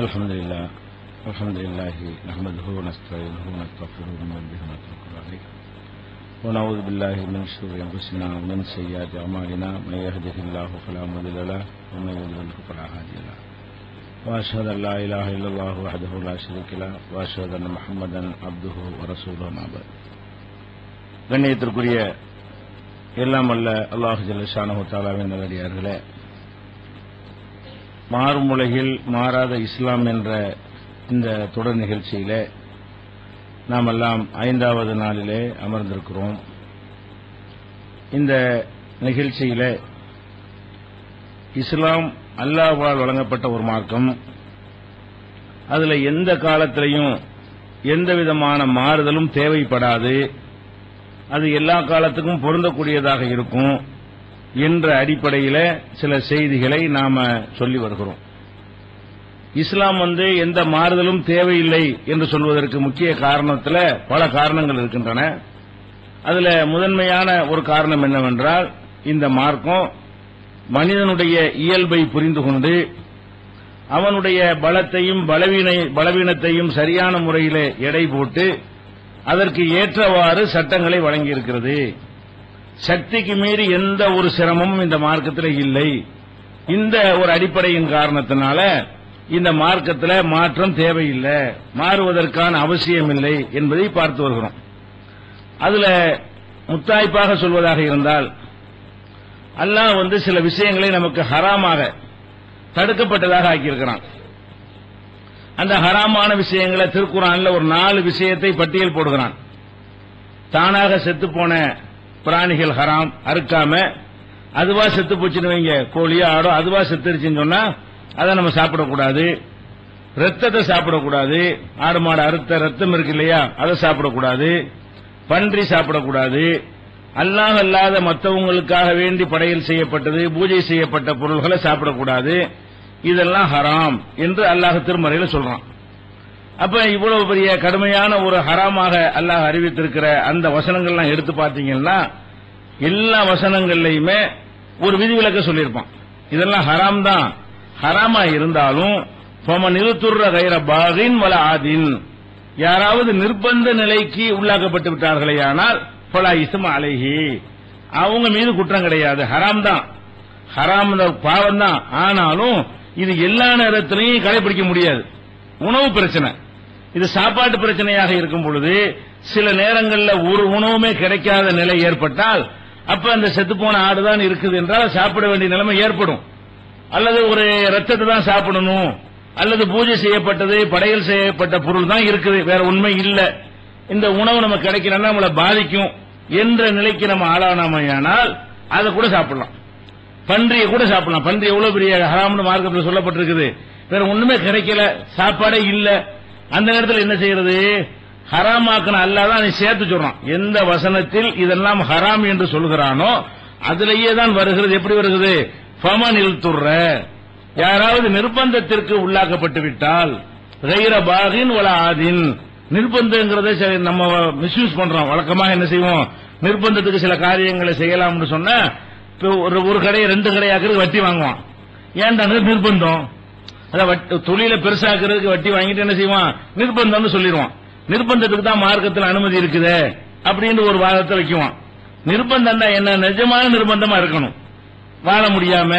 الحمد لله نحمده ونستعينه ونستغفره ونؤمن به ونتوكل عليه ونعوذ بالله من شرور انفسنا ومن سيئات اعمالنا من يهده الله فلا مضل له ومن يضلل فلا هادي له واشهد ان لا اله الا الله وحده لا شريك له واشهد ان محمدا عبده ورسوله اما بعد. கண்ணியத்திற்குரிய எல்லாம் அல்ல அல்லாஹ் ஜல்ல ஷானஹு தஆலாவின் நல்லடியார்களே, மாறும் உலகில் மாறாத இஸ்லாம் என்ற இந்த தொடர் நிகழ்ச்சியிலே நாம் எல்லாம் 5வது நாளிலே அமர்ந்திருக்கிறோம். இந்த நிகழ்ச்சியிலே இஸ்லாம் அல்லாஹ்வால் வழங்கப்பட்ட ஒரு மார்க்கம், அதில் எந்த காலத்திலையும் எந்த விதமான மாறுதலும் தேவைப்படாது, அது எல்லா காலத்துக்கும் பொருந்தக்கூடியதாக இருக்கும் என்ற அடிப்படையில் சில செய்திகளை நாம சொல்லி வருகிறோம். இஸ்லாம் எந்த மாறுதலும் தேவையில்லை என்று சொல்வதற்கு முக்கிய காரணத்தில் பல காரணங்கள் இருக்கின்றன. அதுல முதன்மையான ஒரு காரணம் என்னவென்றால், இந்த மார்க்கம் மனிதனுடைய இயல்பை புரிந்து கொண்டு அவனுடைய பலத்தையும் பலவீனத்தையும் சரியான முறையில் எடை போட்டு அதற்கு ஏற்றவாறு சட்டங்களை வழங்கியிருக்கிறது. சக்திக்கு மீறி எந்த ஒரு சிரமமும் இந்த மார்க்கத்தில் இல்லை. இந்த ஒரு அடிப்படையின் காரணத்தினால இந்த மார்க்கத்தில் மாற்றம் தேவையில்லை, மாறுவதற்கான அவசியம் இல்லை என்பதை பார்த்து வருகிறோம். அதுல முத்தாய்ப்பாக சொல்வதாக இருந்தால், அல்லாஹ் சில விஷயங்களை நமக்கு ஹராமாக தடுக்கப்பட்டதாக ஆக்கியிருக்கிறான். அந்த ஹராமான விஷயங்களை திருக்குர்ஆன்ல ஒரு 4 விஷயத்தை பட்டியல் போடுகிறான். தானாக செத்துப்போன பிராணிகள் ஹராம், அறுக்காம. அதுவா செத்து போச்சுன்னு வைங்க, கோழியோ ஆடோ அதுவா செத்துருச்சுன்னு சொன்னா அதை நம்ம சாப்பிடக்கூடாது. ரத்தத்தை சாப்பிடக்கூடாது. ஆடு மாடு அறுத்த ரத்தம் இருக்கு இல்லையா, அதை சாப்பிடக்கூடாது. பன்றி சாப்பிடக்கூடாது. அல்லாஹ் அல்லாத மற்றவங்களுக்காக வேண்டி படையல் செய்யப்பட்டது, பூஜை செய்யப்பட்ட பொருள்களை சாப்பிடக்கூடாது. இதெல்லாம் ஹராம் என்று அல்லாஹ் திருமறையில் சொல்றான். அப்ப இவ்வளவு பெரிய கடுமையான ஒரு ஹராமாக அல்லாஹ் அறிவித்திருக்கிற அந்த வசனங்கள்லாம் எடுத்து பார்த்தீங்கன்னா, எல்லா வசனங்கள்லயுமே ஒரு விதிவிலக்க சொல்லியிருப்பான். இதெல்லாம் ஹராம் தான். ஹராமா இருந்தாலும் நிறுத்துற கைர பாகின் வல ஆதின், யாராவது நிர்பந்த நிலைக்கு உள்ளாக்கப்பட்டு விட்டார்களே ஆனால் பலா இஸ்ம அலைஹி, அவங்க மீது குற்றம் கிடையாது. ஹராம் தான், ஹராம் பாவம் தான். ஆனாலும் இது எல்லா நேரத்திலையும் கடைபிடிக்க முடியாது. உணவு பிரச்சனை, இது சாப்பாட்டு பிரச்சனையாக இருக்கும் பொழுது சில நேரங்களில் ஒரு உணவுமே கிடைக்காத நிலை ஏற்பட்டால், அப்ப அந்த செத்துப்போன ஆடுதான் இருக்குது என்றால் சாப்பிட வேண்டிய நிலைமை ஏற்படும். அல்லது ஒரு ரத்தத்தை தான் சாப்பிடணும், அல்லது பூஜை செய்யப்பட்டது படையல் செய்யப்பட்ட பொருள் தான் இருக்குது, வேற உண்மை இல்லை, இந்த உணவு நமக்கு கிடைக்கலன்னா நம்மளை பாதிக்கும் என்ற நிலைக்கு நம்ம ஆளானாமையானால் அதை கூட சாப்பிடலாம். பன்றியை கூட சாப்பிடலாம். பன்றி எவ்வளவு பெரிய ஹராம்னு மார்க்கத்தில் சொல்லப்பட்டிருக்குது. வேற ஒண்ணுமே கிடைக்கல, சாப்பாடே இல்ல. அந்த நேரத்தில் என்ன செய்யறது? ஹராமாக்குன அல்லாஹ் தான் அதை சேர்த்து சொல்றான். எந்த வசனத்தில் இதெல்லாம் ஹராம் என்று சொல்கிறானோ அதிலேயே தான் வருகிறது. எப்படி வருகிறது? ஃபமனில் துர்ர, யாராவது நிர்பந்தத்திற்கு உள்ளாக்கப்பட்டு விட்டால், கைர பாகின் வல ஆதின். நிர்பந்தங்கிறத நம்ம மிஸ்யூஸ் பண்றோம். வழக்கமாக என்ன செய்வோம்? நிர்பந்தத்துக்கு சில காரியங்களை செய்யலாம்னு சொன்னா ஒரு கடையை 2 கடையாக்குறதுக்கு வட்டி வாங்குவான். ஏன்டா நிர்பந்தம்? தொழில பெருசாக்குறதுக்கு வட்டி வாங்கிட்டு என்ன செய்வான்? நிர்பந்தம்னு சொல்லிடுவான். நிர்பந்தத்துக்கு தான் மார்க்கத்தில் அனுமதி இருக்குது அப்படின்னு ஒரு வாதத்தை வைக்குவான். நிர்பந்தம் தான் என்ன? நிஜமான நிர்பந்தமா இருக்கணும். வாழ முடியாம,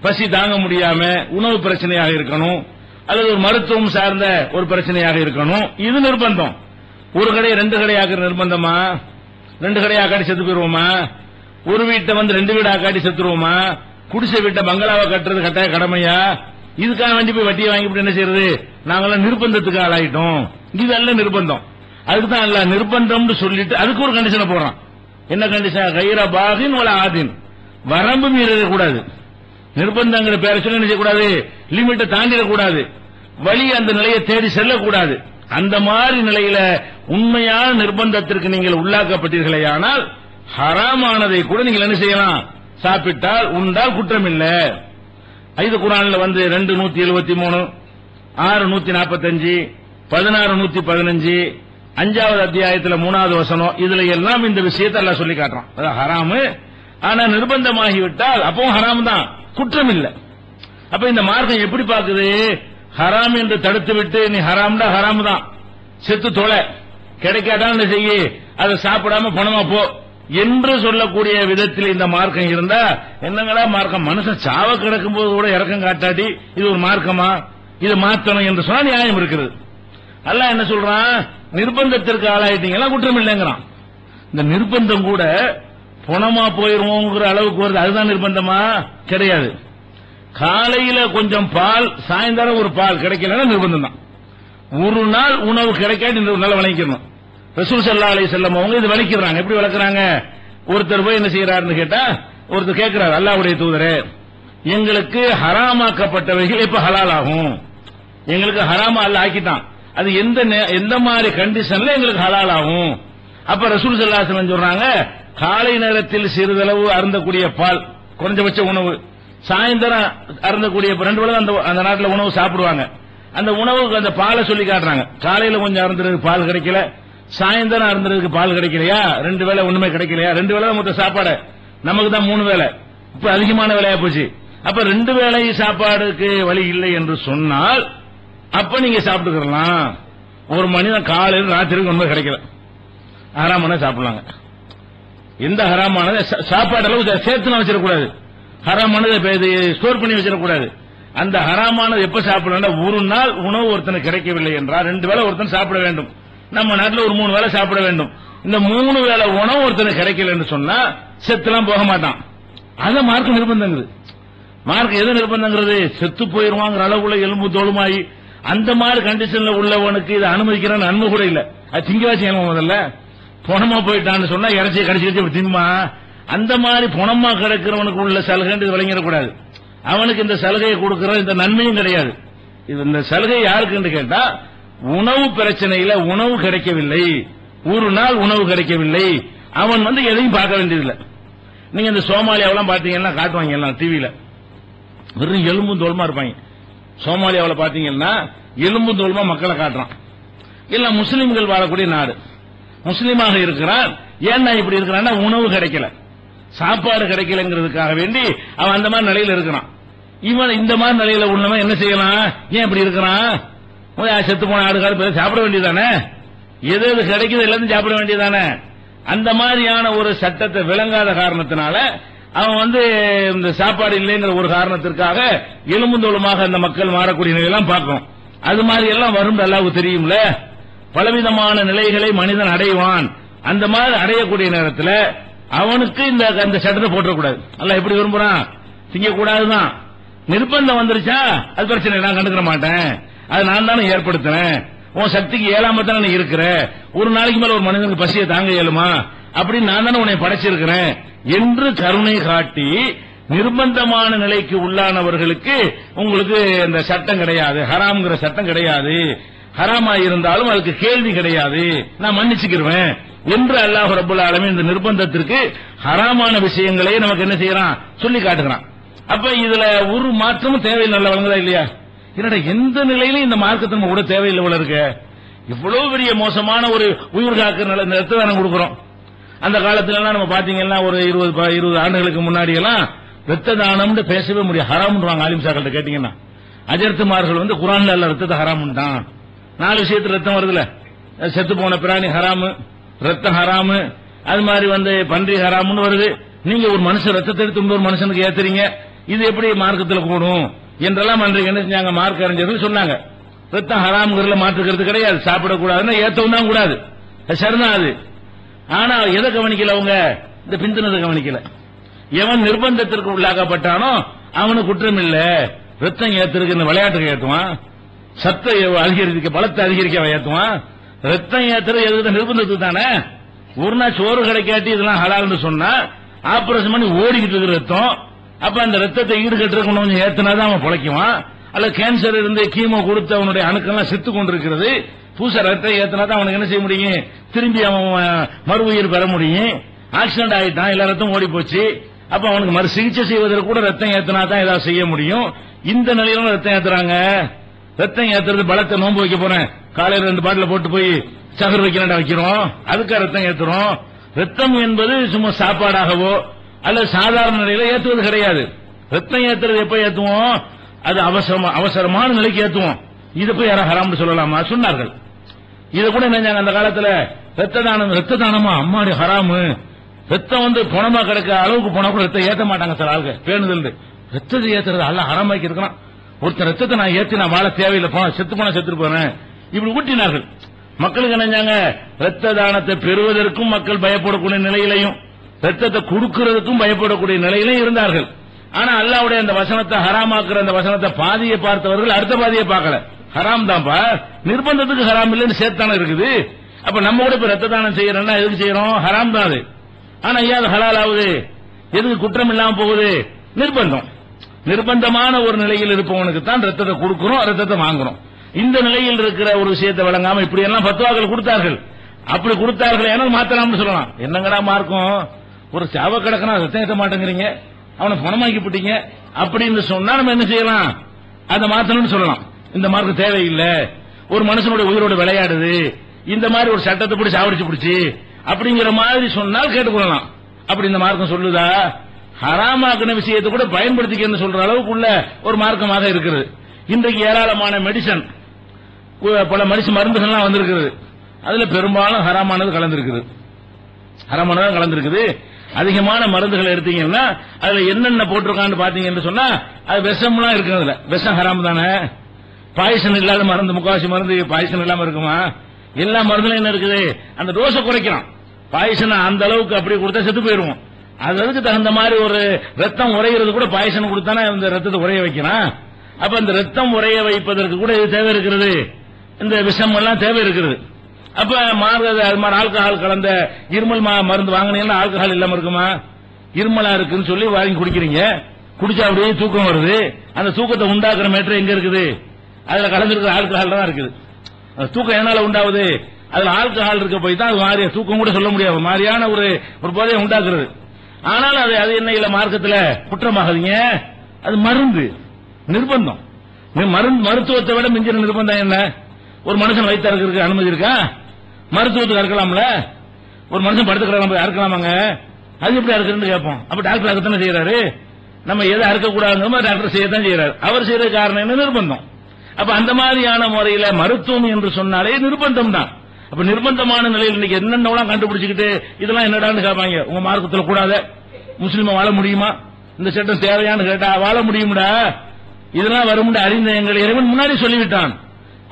பசி தாங்க முடியாம, உணவு பிரச்சனையாக இருக்கணும், அல்லது ஒரு மருத்துவம் சார்ந்த ஒரு பிரச்சனையாக இருக்கணும். இது நிர்பந்தம். ஒரு கடையை 2 கடையாக்குற நிர்பந்தமா? 2 கடையாக்காட்டி செத்து போயிருவோமா? ஒரு வீட்டை 2 வீடு ஆக்காட்டி செத்துருவோமா? குடிசை வீட்டை பங்களாவை கட்டுறது கட்டாய கடமையா? இதுக்காக வேண்டி போய் வட்டியை வாங்கிட்டு என்ன செய்யறது? நாங்கெல்லாம் நிர்பந்தத்துக்கு ஆளாயிட்டோம். இதல்ல நிர்பந்தம். அதுக்கு தான் அல்ல நிர்பந்தம்னு சொல்லிட்டு அதுக்கு ஒரு கண்டிஷனை போடுறான். என்ன கண்டிஷன்? கைர பாகின் வல ஆதின், வரம்பு மீறக்கூடாது. நிர்பந்தங்கிற பேரை சொல்லி என்ன செய்யக்கூடாது? லிமிட்டை தாண்டிடக்கூடாது. வழி அந்த நிலையை தேடி செல்லக்கூடாது. அந்த மாதிரி நிலையில உண்மையான நிர்பந்தத்திற்கு நீங்கள் உள்ளாக்கப்பட்டீர்களே ஆனால் ஹராமானதை கூட நீங்கள் என்ன செய்யலாம்? சாப்பிட்டால் உண்டால் குற்றம் இல்லை. இது குர்ஆன்ல 2:173, 6:145, 16:115, 5வது அத்தியாயத்தில் 3வது வசனம், இதுல எல்லாம் இந்த விஷயத்தை அல்லாஹ் சொல்லி காட்டுறான். அது ஹராமு. ஆனா நிர்பந்தமாகிவிட்டால் அப்பவும் ஹராம் தான், குற்றம் இல்லை. அப்ப இந்த மார்க்கம் எப்படி பார்க்குது? ஹராம் என்று தடுத்து விட்டு நீ ஹராம்டா ஹராம் தான் செத்து தொலை, கிடைக்காட்டான்னு செய்ய, அதை சாப்பிடாம பணமா போ என்று சொல்லக்கூடிய விதத்தில் இந்த மார்க்கம் இருந்தா என்னங்களா மார்க்கம்? மனுஷன் சாவ கிடக்கும் போது கூட இறக்கம் காட்டாட்டி இது ஒரு மார்க்கமா? இது மாத்தணும் என்று சொன்னா நியாயம் இருக்கிறது. அல்லாஹ் என்ன சொல்றான்? நிர்பந்தத்திற்கு ஆளாயிட்டீங்களா குற்றம் இல்லைங்கிறான். இந்த நிர்பந்தம் கூட பணமா போயிருவோங்கிற அளவுக்கு வருது, அதுதான் நிர்பந்தமா? கிடையாது. காலையில கொஞ்சம் பால், சாயந்தரம் ஒரு பால் கிடைக்கலன்னா நிர்பந்தம் தான். ஒரு நாள் உணவு கிடைக்காட்டி நல்லா விளங்கிக்கணும். ரசூல் ஸல்லல்லாஹு அலைஹி வஸல்லம் அவங்க இது விளக்கிறாங்க. எப்படி விளக்குறாங்க? ஒருத்தர் போய் என்ன செய்யறாருன்னு கேட்டா, ஒருத்தர் கேட்கிறார், அல்லாஹ்வுடைய தூதரே, எங்களுக்கு ஹராமாக்கப்பட்டவைகள் எப்ப ஹலால் ஆகும்? எங்களுக்கு ஹராமா அல்லாஹ் ஆக்கிட்டான், அது எந்த மாதிரி கண்டிஷன்ல எங்களுக்கு ஹலால் ஆகும்? அப்ப ரசூல் ஸல்லல்லாஹு அலைஹி வஸல்லம் சொல்றாங்க, காலை நேரத்தில் சிறிதளவு அருந்தக்கூடிய பால், குறைஞ்சபட்ச உணவு, சாயந்தரம் அருந்தக்கூடிய 2 வேளை அந்த நாட்டில் உணவு சாப்பிடுவாங்க. அந்த உணவுக்கு அந்த பாலை சொல்லி காட்டுறாங்க. காலையில கொஞ்சம் அருந்துறதுக்கு பால் கிடைக்கல, சாயந்தரம் அருந்துறதுக்கு பால் கிடைக்கலையா, 2 வேளை ஒண்ணுமே கிடைக்கலையா, 2 வேளை மொத்த சாப்பாடு, நமக்கு தான் 3 வேளை, இப்ப அதிகமான வேலையா போச்சு. அப்ப 2 வேளை சாப்பாடுக்கு வழி இல்லை என்று சொன்னால் அப்ப நீங்க சாப்பிட்டுக்கலாம். ஒரு மனிதன் காலையில் ராத்திரிக்கு ஒண்ணுமே கிடைக்கல, ஹராமான சாப்பிடலாங்க. எந்த ஹராமானது சாப்பாடு அளவு சேர்த்து வச்சிடக்கூடாது, ஹராமானது ஸ்டோர் பண்ணி வச்சிடக்கூடாது. அந்த ஹராமானது எப்ப சாப்பிடலாம்? ஒரு நாள் உணவு ஒருத்தனுக்கு கிடைக்கவில்லை என்றால் 2 வேளை ஒருத்தன் சாப்பிட வேண்டும். நம்ம நாட்டில் ஒரு 3 வேளை சாப்பிட வேண்டும். இந்த 3 வேளை உணவு ஒருத்தனுக்கு கிடைக்கல என்று சொன்னா செத்துலாம் போக மாட்டான். அத மார்க்க நிர்பந்தங்கிறது. மார்க்க எது நிர்பந்தங்கிறது? செத்து போயிருவாங்கிற அளவுக்குள்ள எலும்பு தோலுமாயி அந்த மாதிரி கண்டிஷன்ல உள்ளவனுக்கு இதை அனுமதிக்கிற நன்மை கூட இல்ல. அது திங்கவாசி முதல்ல பணமா போயிட்டான்னு சொன்னா இறைச்சி கடிச்சு தின்மா. அந்த மாதிரி பணமா கிடக்கிறவனுக்கு உள்ள சலுகை விளங்கிடக்கூடாது. அவனுக்கு இந்த சலுகையை கொடுக்கிற இந்த நன்மையும் கிடையாது. இந்த சலுகை யாருக்கு கேட்டா, உணவு பிரச்சனையில உணவு கிடைக்கவில்லை, ஒரு நாள் உணவு கிடைக்கவில்லை, அவன் எதையும் பார்க்க வேண்டியதில்லை. நீங்க இந்த சோமாலியாவெல்லாம் பாத்தீங்கன்னா காட்டுவாங்க எல்லாம் டிவியில, வெறும் எலும்பும் தோல்மா இருப்பாங்க. சோமாலியாவில் பாத்தீங்கன்னா எலும்பும் தோல்மா மக்களை காட்டுறான். எல்லாம் முஸ்லிம்கள் வாழக்கூடிய நாடு, முஸ்லீமாக இருக்கிறான். ஏன்னா இப்படி இருக்கிறான்னா உணவு கிடைக்கல, சாப்பாடு கிடைக்கலங்கிறதுக்காக வேண்டி அவன் அந்த மாதிரி நிலையில இருக்கிறான். இவன் இந்த மாதிரி நிலையில உள்ளவன் என்ன செய்யலாம்? ஏன் இப்படி இருக்கிறான்? செத்து போன ஆடுகாடு சாப்பிட வேண்டியதானே, எது எது கிடைக்குது எல்லாத்தையும் சாப்பிட வேண்டியதானே. அந்த மாதிரியான ஒரு சட்டத்தை விளங்காத காரணத்தினால அவன் இந்த சாப்பாடு இல்லைங்கிற ஒரு காரணத்திற்காக எலும்புந்தோலுமாக அந்த மக்கள் மாறக்கூடிய நிலையெல்லாம் பார்க்கணும். அது மாதிரி எல்லாம் வரும் அல்லாஹ்வுக்கு தெரியும்ல. பலவிதமான நிலைகளை மனிதன் அடைவான். அந்த மாதிரி அடையக்கூடிய நேரத்தில் அவனுக்கு இந்த சட்டத்தை போட்டக்கூடாது. அல்லாஹ் எப்படி விரும்புறான்? திங்கக்கூடாதுதான். நிர்பந்தம் வந்துருச்சா அது பிரச்சனை, நான் கண்டுக்கிற மாட்டேன், அது நான் தானே ஏற்படுத்தினேன், உன் சக்திக்கு ஏழாம தானே நீ இருக்கிற, ஒரு நாளைக்கு மேல ஒரு மனிதனுக்கு பசியை தாங்க இயலுமா, அப்படின்னு நான் தானே உன்னை படைச்சிருக்கிறேன் என்று கருணை காட்டி நிர்பந்தமான நிலைக்கு உள்ளானவர்களுக்கு உங்களுக்கு இந்த சட்டம் கிடையாது, ஹராம்ங்கிற சட்டம் கிடையாது, ஹராமா இருந்தாலும் அதுக்கு கேள்வி கிடையாது, நான் மன்னிச்சுக்கிருவேன் என்று அல்லாஹ் ரப்பல் ஆலமீன் இந்த நிர்பந்தத்திற்கு ஹராமான விஷயங்களே நமக்கு என்ன செய்யறான்? சொல்லி காட்டுகிறான். அப்ப இதுல ஒரு மாற்றமும் தேவையில்லை, நல்ல வழங்குதா இல்லையா? என்னடா எந்த நிலையிலும் இந்த மார்க்கத்தை நம்ம கூட தேவையில்லை போல இருக்க. இவ்வளவு பெரிய மோசமான ஒரு உயிர் காக்கிற ரத்த தானம் கொடுக்கிறோம். அந்த காலத்துல எல்லாம் நம்ம பாத்தீங்கன்னா ஒரு 20 ஆண்டுகளுக்கு முன்னாடி எல்லாம் ரத்த தானம் பேசவே முடியாது, ஹராம்ன்றாங்க. ஆலிம்சாக்கள்கிட்ட கேட்டீங்கன்னா அஜர்த்துமார்கள் குரான்ல அல்ல ரத்தத்தை ஹராம்ட்டான். 4 விஷயத்துல ரத்தம் வருதுல, செத்து போன பிராணி ஹராமு, ரத்தம் ஹராமு, அது மாதிரி பன்றி ஹராம்னு வருது. நீங்க ஒரு மனுஷன் ரத்தத்தை எடுத்து இன்னொரு மனுஷனுக்கு ஏத்துறீங்க, இது எப்படி மார்க்கத்தில் கூடும் என்றெல்லாம் அன்றைக்கு என்ன செஞ்சாங்க? மார்க்க அறிஞர்கள் சொன்னாங்க, ரத்தம் ஹராம்ங்கிறதுல மாற்றுக்கிறது கிடையாது, சாப்பிடக்கூடாதுன்னா ஏத்தவும் தான் கூடாது, சரிதான் அது. ஆனா எதை கவனிக்கல அவங்க? இந்த பிந்தினதை கவனிக்கல. எவன் நிர்பந்தத்திற்கு உள்ளாக்கப்பட்டானோ அவனுக்கு குற்றம் இல்ல. ரத்தம் ஏத்துறதுக்கு இந்த விளையாட்டுக்கு ஏத்துவான், சத்தை அதிகரிக்க பலத்தை அதிகரிக்க ஏத்துவான். ரத்தம் ஏத்துறது எதுக்கு? நிர்பந்தத்துக்கு தானே. ஒரு நாள் சோறு கிடைக்காட்டி இதெல்லாம் ஹலால்னு சொன்னா ஆபரேஷன் பண்ணி ஓடிக்கிட்டு இருக்கிற ரத்தம், அப்ப அந்த ரத்தத்தை ஈடுகட்டுறதுக்கு கொஞ்சம் ஏத்தினாதான் அவன் பிழைக்குவான். அல்ல கேன்சர் இருந்து கீமோ கொடுத்து அவனுடைய அணுக்கெல்லாம் செத்து கொண்டிருக்கிறது, பூச ரத்தம் ஏத்தினாதான் அவனுக்கு என்ன செய்ய முடியும்? திரும்பி அவன் மறு உயிர் பெற முடியும். ஆக்சிடென்ட் ஆயிட்டான், எல்லா ரத்தம் ஓடி போச்சு, அப்ப அவனுக்கு மறு சிகிச்சை செய்வதற்கு கூட ரத்தம் ஏத்தினாதான் ஏதாவது செய்ய முடியும். இந்த நிலையில ரத்தம் ஏத்துறாங்க. ரத்தம் ஏத்துறது பலத்தை நோன்பு வைக்க போறேன், காலையில 2 பாட்டில போட்டு போய் சகர் வைக்கிறேன் வைக்கிறோம், அதுக்கு ரத்தம் ஏத்துறோம். ரத்தம் என்பது சும்மா சாப்பாடாகவோ அல்லது சாதாரண நிலையில ஏத்துவது கிடையாது. ரத்தம் ஏத்துறது எப்ப ஏத்துவோம்? அது அவசரமான நிலைக்கு ஏத்துவோம். இதை போய் யாரும் ஹராம்னு சொல்லலாமா? சொன்னார்கள். இதை கூட நினைச்சாங்க அந்த காலத்துல, ரத்த தானமா அம்மாடி ஹராமு, ரத்தம் வந்து பணமா கிடக்க அளவுக்கு போனா கூட ரத்தம் ஏத்த மாட்டாங்க சார் ஆளுங்க பேணுதல். ரத்தத்தை ஏத்துறது அல்ல ஹராமாக்கி இருக்கான். ஒருத்தர் ரத்தத்தை நான் ஏத்தி நான் வாழ தேவையில்லை, செத்து போனா செத்துட்டு போறேன், இப்படி ஊட்டினார்கள். மக்களுக்கு நினைச்சாங்க ரத்த தானத்தை பெறுவதற்கும் மக்கள் பயப்படக்கூடிய நிலையிலையும் ரத்தத்தை கொடுக்கிறதுக்கும் பயப்படக்கூடிய நிலையிலும் இருந்தார்கள். ஆனா அல்லாஹ்வுடைய அந்த வசனத்தை ஹராமாக்குற அந்த வசனத்தை பாதியை பார்த்தவர்கள் அடுத்த பாதியை பார்க்கல. ஹராம் தான்ப்பா, நிர்பந்தத்துக்கு ஹராம் இல்லைன்னு சேர்த்தானே இருக்குது. அப்ப நம்ம கூட இப்ப ரத்த தானம் செய்யறோம்னா எதுக்கு செய்யறோம்? ஹராம் தான் அது. ஆனா ஏன் அது ஹலால் ஆகுது? எதுக்கு குற்றம் இல்லாம போகுது? நிர்பந்தம். நிர்பந்தமான ஒரு நிலையில் இருப்பவனுக்கு தான் ரத்தத்தை கொடுக்கிறோம், ரத்தத்தை வாங்குறோம். இந்த நிலையில் இருக்கிற ஒரு விஷயத்தை வழங்காம இப்படி எல்லாம் பத்துவாக்கள் கொடுத்தார்கள். அப்படி கொடுத்தார்கள் ஏன்னா மாத்தலாம்னு சொல்லலாம். என்னங்கடா மார்க்கம், ஒரு சாவ கிடக்கனா ரத்தம் ஏற்ற மாட்டேங்கிறீங்க, அவனை பணமாக்கி போட்டீங்க அப்படின்னு சொன்னா நம்ம என்ன செய்யலாம்? அதை மாத்தணும்னு சொல்லலாம். இந்த மார்க்கம் தேவையில்லை, ஒரு மனுஷனுடைய உயிரோடு விளையாடுது, இந்த மாதிரி ஒரு சட்டத்தை பிடிச்சி சாவடிச்சு பிடிச்சி அப்படிங்கிற மாதிரி சொன்னால் கேட்டுக்கொள்ளலாம். அப்படி இந்த மார்க்கம் சொல்லுதா? ஹராமாக்கின விஷயத்தை கூட பயன்படுத்திக்கன்னு சொல்ற அளவுக்குள்ள ஒரு மார்க்கமாக இருக்கிறது. இன்றைக்கு ஏராளமான மெடிசன், பல மருந்துகள்லாம் வந்திருக்கிறது. அதுல பெரும்பாலும் ஹராமானது கலந்திருக்குது. ஹராமானது கலந்திருக்குது. அதிகமான மருந்துகள் எடுத்தீங்கன்னா அதுல என்னென்ன போட்டிருக்கான்னு பாத்தீங்கன்னு சொன்னா அது விஷம்லாம் இருக்கு. அதுல விஷம் ஹராம் தானே. பாய்சன் இல்லாத மருந்து, முக்காவாசி மருந்து பாய்சன் இல்லாம இருக்குமா? எல்லா மருந்துல என்ன இருக்குது? அந்த டோஸை குறைக்கிறான். பாய்சன் அந்த அளவுக்கு அப்படி கொடுத்தா செத்து போயிருவோம். அதுக்கு தகுந்த மாதிரி ஒரு ரத்தம் உரைகிறது கூட பாய்சன் கொடுத்தானே இந்த ரத்தத்தை உரைய வைக்கிறான். அப்ப இந்த ரத்தம் உரைய வைப்பதற்கு கூட இது தேவை இருக்கிறது, இந்த விஷம் எல்லாம் தேவை இருக்கிறது. அப்ப மாறுறது அது மாதிரி ஆல்கஹால் கலந்த இருமல் மருந்து வாங்கினீங்கன்னா ஆல்கஹால் இல்லாம இருக்குமா? இருமலா இருக்குன்னு சொல்லி வாங்கி குடிக்கிறீங்க, குடிச்சா அப்படியே தூக்கம் வருது. அந்த தூக்கத்தை உண்டாக்குற மேட்டர் எங்க இருக்குது? அதுல கலந்துருக்கிற ஆல்கஹால் தான் இருக்குது. தூக்கம் என்னால உண்டாவது? அதுல ஆல்கஹால் இருக்க போய் தான் அது மாறிய தூக்கம் கூட சொல்ல முடியாது, மாதிரியான ஒரு போதையை உண்டாக்குறது. ஆனால் அது என்ன இல்ல மார்க்கத்தில் குற்றமாகுதுங்க. அது மருந்து, நிர்பந்தம். மருத்துவத்தை விட மிஞ்சின நிர்பந்தம் என்ன? ஒரு மனுஷன் வயிற்று அறுக்கிறதுக்கு அனுமதி இருக்கா? மருத்துவத்துக்கு அறுக்கலாம்ல. ஒரு மனுஷன் படுத்துக்கிறாங்க அறுக்கலாமாங்க? அது எப்படி அறுக்கிறன்னு கேட்போம். அப்ப டாக்டர் அறுக்கத்தானே செய்யறாரு. நம்ம எதை அறுக்கக்கூடாதுங்க டாக்டர் செய்யத்தான் செய்யறாரு. அவர் செய்யற காரணம் என்ன? நிர்பந்தம். அப்ப அந்த மாதிரியான முறையில மருத்துவம் என்று சொன்னாலே நிர்பந்தம் தான். அப்ப நிர்பந்தமான நிலையில் இன்னைக்கு என்னென்னலாம் கண்டுபிடிச்சுக்கிட்டு இதெல்லாம் என்னடான்னு கேட்பாங்க. உங்க மார்க்கத்தில் கூடாத முஸ்லீமா வாழ முடியுமா? இந்த சட்டம் தேவையான்னு கேட்டா வாழ முடியும்டா, இதெல்லாம் வரும்னு அறிந்த எங்கள் இறைவன் முன்னாடி சொல்லிவிட்டான்.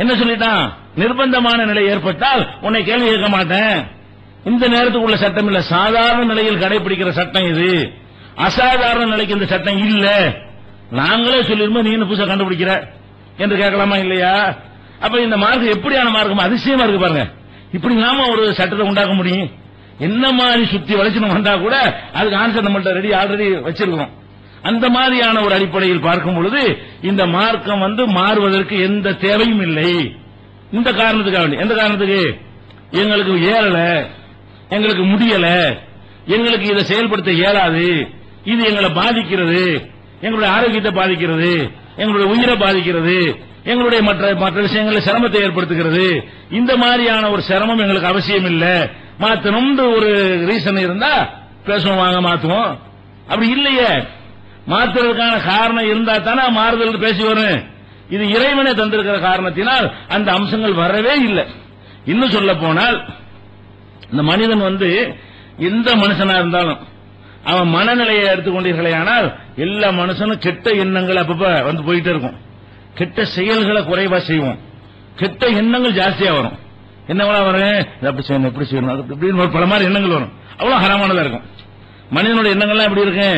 என்ன சொல்லிட்டான்? நிர்பந்தமான நிலை ஏற்பட்டால் உன்னை கேள்வி கேட்க மாட்டேன். இந்த நேரத்துக்குள்ள சட்டம் இல்ல, சாதாரண நிலையில் கடைபிடிக்கிற சட்டம் இது. அசாதாரண நிலைக்கு இந்த சட்டம் இல்ல. நாங்களே சொல்லிருந்தோம், நீ என்ன புதுசா கண்டுபிடிக்கிற என்று கேட்கலாமா இல்லையா? அப்ப இந்த மார்க்கம் எப்படியான மார்க்கம்? அதிசயமா இருக்கு பாருங்க. இப்படி நாம ஒரு சட்டத்தை உண்டாக்க முடியும்? என்ன மாதிரி சுத்தி வளைச்சு வந்தா கூட அதுக்கு ஆன்சர் நம்மள்ட்ட ரெடி ஆல்ரெடி வச்சிருக்கிறோம். அந்த மாதிரியான ஒரு அடிப்படையில் பார்க்கும் பொழுது இந்த மார்க்கம் மாறுவதற்கு எந்த தேவையும் இல்லை. இந்த காரணத்துக்காக வேண்டி, எந்த காரணத்துக்கு? எங்களுக்கு ஏறல, எங்களுக்கு முடியல, எங்களுக்கு இதை செயல்படுத்த இயலாது, இது எங்களை பாதிக்கிறது, எங்களுடைய ஆரோக்கியத்தை பாதிக்கிறது, எங்களுடைய உயிரை பாதிக்கிறது, எங்களுடைய மற்ற விஷயங்களில் சிரமத்தை ஏற்படுத்துகிறது. இந்த மாதிரியான ஒரு சிரமம் எங்களுக்கு அவசியம் இல்ல, மாத்தணும்னு ஒரு ரீசன் இருந்தா பேசுவோம், வாங்க மாத்துவோம். அப்படி இல்லையே, மாத்துறதுக்கான காரணம் இருந்தா தானே மாறுதல் பேசி வரும். இது இறைவனை தந்திருக்கிற காரணத்தினால் அந்த அம்சங்கள் வரவே இல்லை. இன்னும் சொல்ல போனால் இந்த மனிதன் எந்த மனுஷனா இருந்தாலும் அவன் மனநிலையை எடுத்துக்கொண்டீர்களே ஆனால் எல்லா மனுஷனும் கெட்ட எண்ணங்கள் அப்பப்ப போயிட்டே இருக்கும். கெட்ட செயல்களை குறைவா செய்வோம், கெட்ட எண்ணங்கள் ஜாஸ்தியா வரும். என்னவா வரும்? அப்படி செய்யணும், எப்படி செய்யணும், இப்படின்னு பல மாதிரி எண்ணங்கள் வரும். அவ்வளவு ஹராமானதா இருக்கும். மனிதனுடைய எண்ணங்கள்லாம் எப்படி இருக்கு?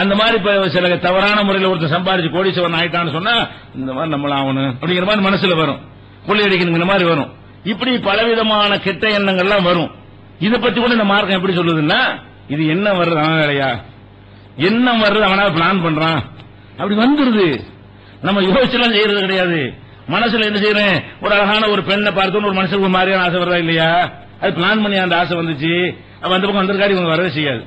அந்த மாதிரி சில தவறான முறையில் ஒருத்தர் சம்பாதிச்சு கோடீஸ்வரன் ஆயிட்டான்னு சொன்னா இந்த மாதிரி நம்மள ஆகணும் அப்படிங்கிற மாதிரி மனசுல வரும், கொள்ளையடிக்கிற மாதிரி வரும். இப்படி பலவிதமான கெட்ட எண்ணங்கள்லாம் வரும். இதை பத்தி கூட இந்த மார்க்கம் எப்படி சொல்லுதுன்னா, இது என்ன வருது அவன் வேலையா, என்ன வருது அவனா பிளான் பண்றான், அப்படி வந்துருது. நம்ம யோசிச்செல்லாம் செய்யறது கிடையாது. மனசுல என்ன செய்யறேன்? ஒரு அழகான ஒரு பெண்ணை பார்த்தோன்னு ஒரு மனுஷனுக்கு ஒரு மாதிரியான ஆசை வருதா இல்லையா? அது பிளான் பண்ணி அந்த ஆசை வந்துச்சு. அந்த பக்கம் வந்திருக்காரு, இவங்க வரவே செய்யாது.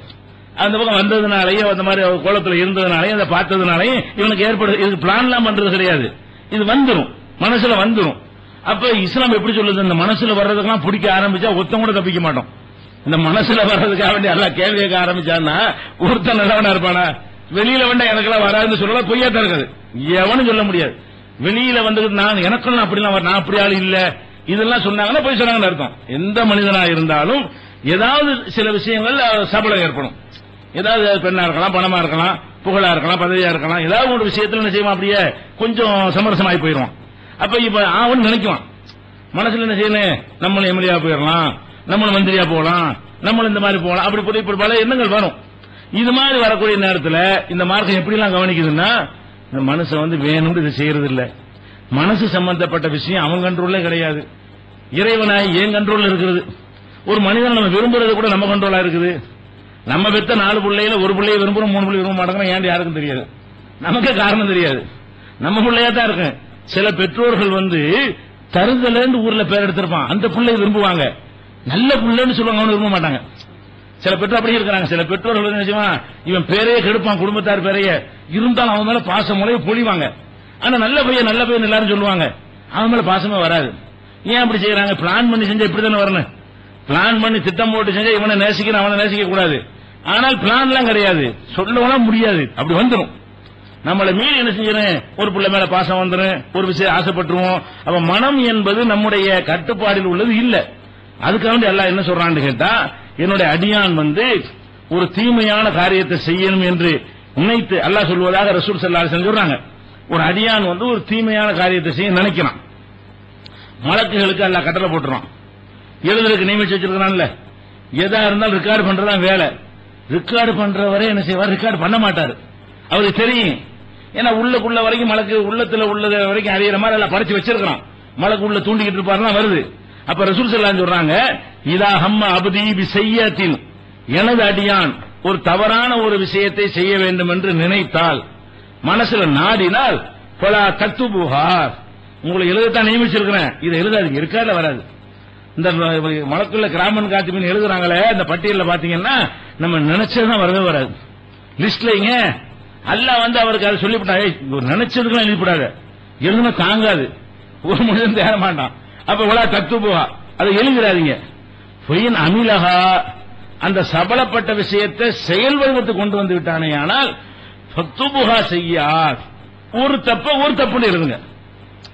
அந்த பக்கம் வந்ததுனாலையும் அந்த மாதிரி கோலத்துல இருந்ததுனாலையும் அதை பார்த்ததுனாலையும் இவனுக்கு ஏற்படுது. இது பிளான்லாம் பண்றது கிடையாது, இது வந்துடும், மனசுல வந்துடும். அப்ப இஸ்லாம் எப்படி சொல்லுது? இந்த மனசுல வர்றதுக்கெல்லாம் பிடிக்க ஆரம்பிச்சா ஒருத்தம் கூட தப்பிக்க மாட்டோம். இந்த மனசுல வர்றதுக்காக வேண்டிய எல்லாம் கேள்வி கேட்க ஆரம்பிச்சான்னா ஒருத்தன் நல்லவனா இருப்பானா? வெளியில வேண்டாம் எனக்கெல்லாம் வராதுன்னு சொல்லலாம், பொய்யா தான் இருக்காது, எவனும் சொல்ல முடியாது. வெளியில வந்துட்டு நான் எனக்கும் அப்படிலாம் நான் அப்படி ஆள் இல்ல இதெல்லாம் சொன்னாங்கன்னா போய் சொன்னாங்கன்னு அர்த்தம். எந்த மனிதனா இருந்தாலும் ஏதாவது சில விஷயங்கள் சபலம் ஏற்படும். ஏதாவது பெண்ணா இருக்கலாம், பணமா இருக்கலாம், புகழா இருக்கலாம், பதவியா இருக்கலாம், ஏதாவது ஒரு விஷயத்துல என்ன செய்வான், அப்படியே கொஞ்சம் சமரசமாயி போயிடுவான். அப்ப இப்ப அவன் நினைக்குவான் மனசுல என்ன செய்யணும், நம்மள எம்எல்ஏ போயிடலாம், நம்மள மந்திரியா போகலாம், நம்மள இந்த மாதிரி போகலாம், அப்படி போய் இப்படி பல எண்ணங்கள் வரும். இது மாதிரி வரக்கூடிய நேரத்தில் இந்த மார்க்கம் எப்படி எல்லாம் கவனிக்குதுன்னா, இந்த மனுஷன் வேணும்னு இது செய்யறது இல்ல. மனசு சம்பந்தப்பட்ட விஷயம் அவன் கண்ட்ரோல்ல கிடையாது, இறைவனாய் ஏன் கண்ட்ரோல் இருக்கிறது. ஒரு மனிதன் நம்ம விரும்புறது கூட நம்ம கண்ட்ரோலா இருக்குது. நம்ம பெத்த 4 பிள்ளையில ஒரு பிள்ளைய விரும்புறோம், 3 பிள்ளை விரும்ப மாட்டோம், ஏன் யாருக்கும் தெரியாது, நமக்கே காரணம் தெரியாது, நம்ம பிள்ளையா தான் இருக்கு. சில பெற்றோர்கள் தருதல ஊர்ல பேர் எடுத்திருப்பான், அந்த பிள்ளை விரும்புவாங்க, நல்ல பிள்ளைன்னு சொல்லுவாங்க, அவனு விரும்ப மாட்டாங்க. சில பெற்றோர் அப்படி இருக்கிறாங்க. சில பெற்றோர்கள் நினைச்சுமா இவன் பேரையே கெடுப்பான், குடும்பத்தார் பேரையே, இருந்தாலும் அவன் மேல பாசம் முறையை பொழிவாங்க. ஆனா நல்ல பையன் எல்லாரும் சொல்லுவாங்க, அவன் மேல பாசமே வராது. ஏன் அப்படி செய்யறாங்க? பிளான் பண்ணி செஞ்சா இப்படித்தானே வரணும். பிளான் பண்ணி திட்டம் போட்டு செஞ்சா இவனை நேசிக்கணும், அவனை நேசிக்க கூடாது. ஆனால் பிளான் எல்லாம் கிடையாது, சொல்லலாம் முடியாது, அப்படி வந்துடும். நம்மளை மீறி என்ன செஞ்சிடும், ஒரு பிள்ளை மேல பாசம் வந்துடும், ஒரு விஷயம் ஆசைப்பட்டுருவோம். அப்ப மனம் என்பது நம்முடைய கட்டுப்பாடில் உள்ளது இல்ல. அதுக்காக எல்லாம் என்ன சொல்றான்னு கேட்டா, என்னுடைய அடியான் ஒரு தீமையான காரியத்தை செய்யணும் என்று நினைத்து அல்லாஹ் சொல்வதாக ரசூல் ஸல்லல்லாஹு அலைஹி வஸல்லம் சொல்றாங்க. ஒரு அடியான் ஒரு தீமையான காரியத்தை செய்ய நினைக்கிறான், மலக்குகளுக்கு அல்லாஹ் கட்டளை போட்டுறான், எழுதுறதுக்கு நியமிச்சு வச்சிருக்கான்ல, எதா இருந்தாலும் ரெக்கார்டு பண்றதான் வேலை. ரெக்கார்டு பண்றவரை என்ன செய்வார், ரெக்கார்டு பண்ண மாட்டாரு, அவருக்கு தெரியும். ஏன்னா உள்ளுக்குள்ள வரைக்கும் மலக்கு உள்ளத்துல உள்ளது வரைக்கும் அறியிற மாதிரி எல்லாம் பறிச்சு வச்சிருக்கான், மலக்கு உள்ள தூண்டிக்கிட்டு இருப்பாருன்னா வருது. அப்ப ரசூல் ஸல்லல்லாஹு அலைஹி வஸல்லம் சொல்றாங்க, இதா ஹம்ம அப்தி பிஸய்யத்தின், எனது அடியான் ஒரு தவறான ஒரு விஷயத்தை செய்ய வேண்டும் என்று நினைத்தால், மனசுல நாடினால், பலா தக்துபுஹா, உங்களை எழுதத்தான் நியமிச்சிருக்கிறேன், இதை எழுதாதீங்க, ரெக்கார்ட்ல வராது. இந்த மலக்குள்ள கிராமன் காத்திபின் எழுதுறாங்களே, இந்த பட்டியலில் பாத்தீங்கன்னா நம்ம நினைச்சதுதான் வரவே வராது லிஸ்ட்லங்க. அல்லாஹ் அவருக்கு அதை சொல்லிவிட்டான், நினைச்சதுக்கெல்லாம் எழுதிவிடாத, எழுதுனா தாங்காது, ஒரு மனிதன் தேர மாட்டான். அப்ப விழா தத்துவா அதை எழுதிடாதீங்க. பொய்யின் அமிலகா, அந்த சபலப்பட்ட விஷயத்தை செயல் வடிவத்துக்கு கொண்டு வந்து விட்டானே, ஆனால் தத்துவா செய்யா, ஒரு தப்புன்னு எழுதுங்க.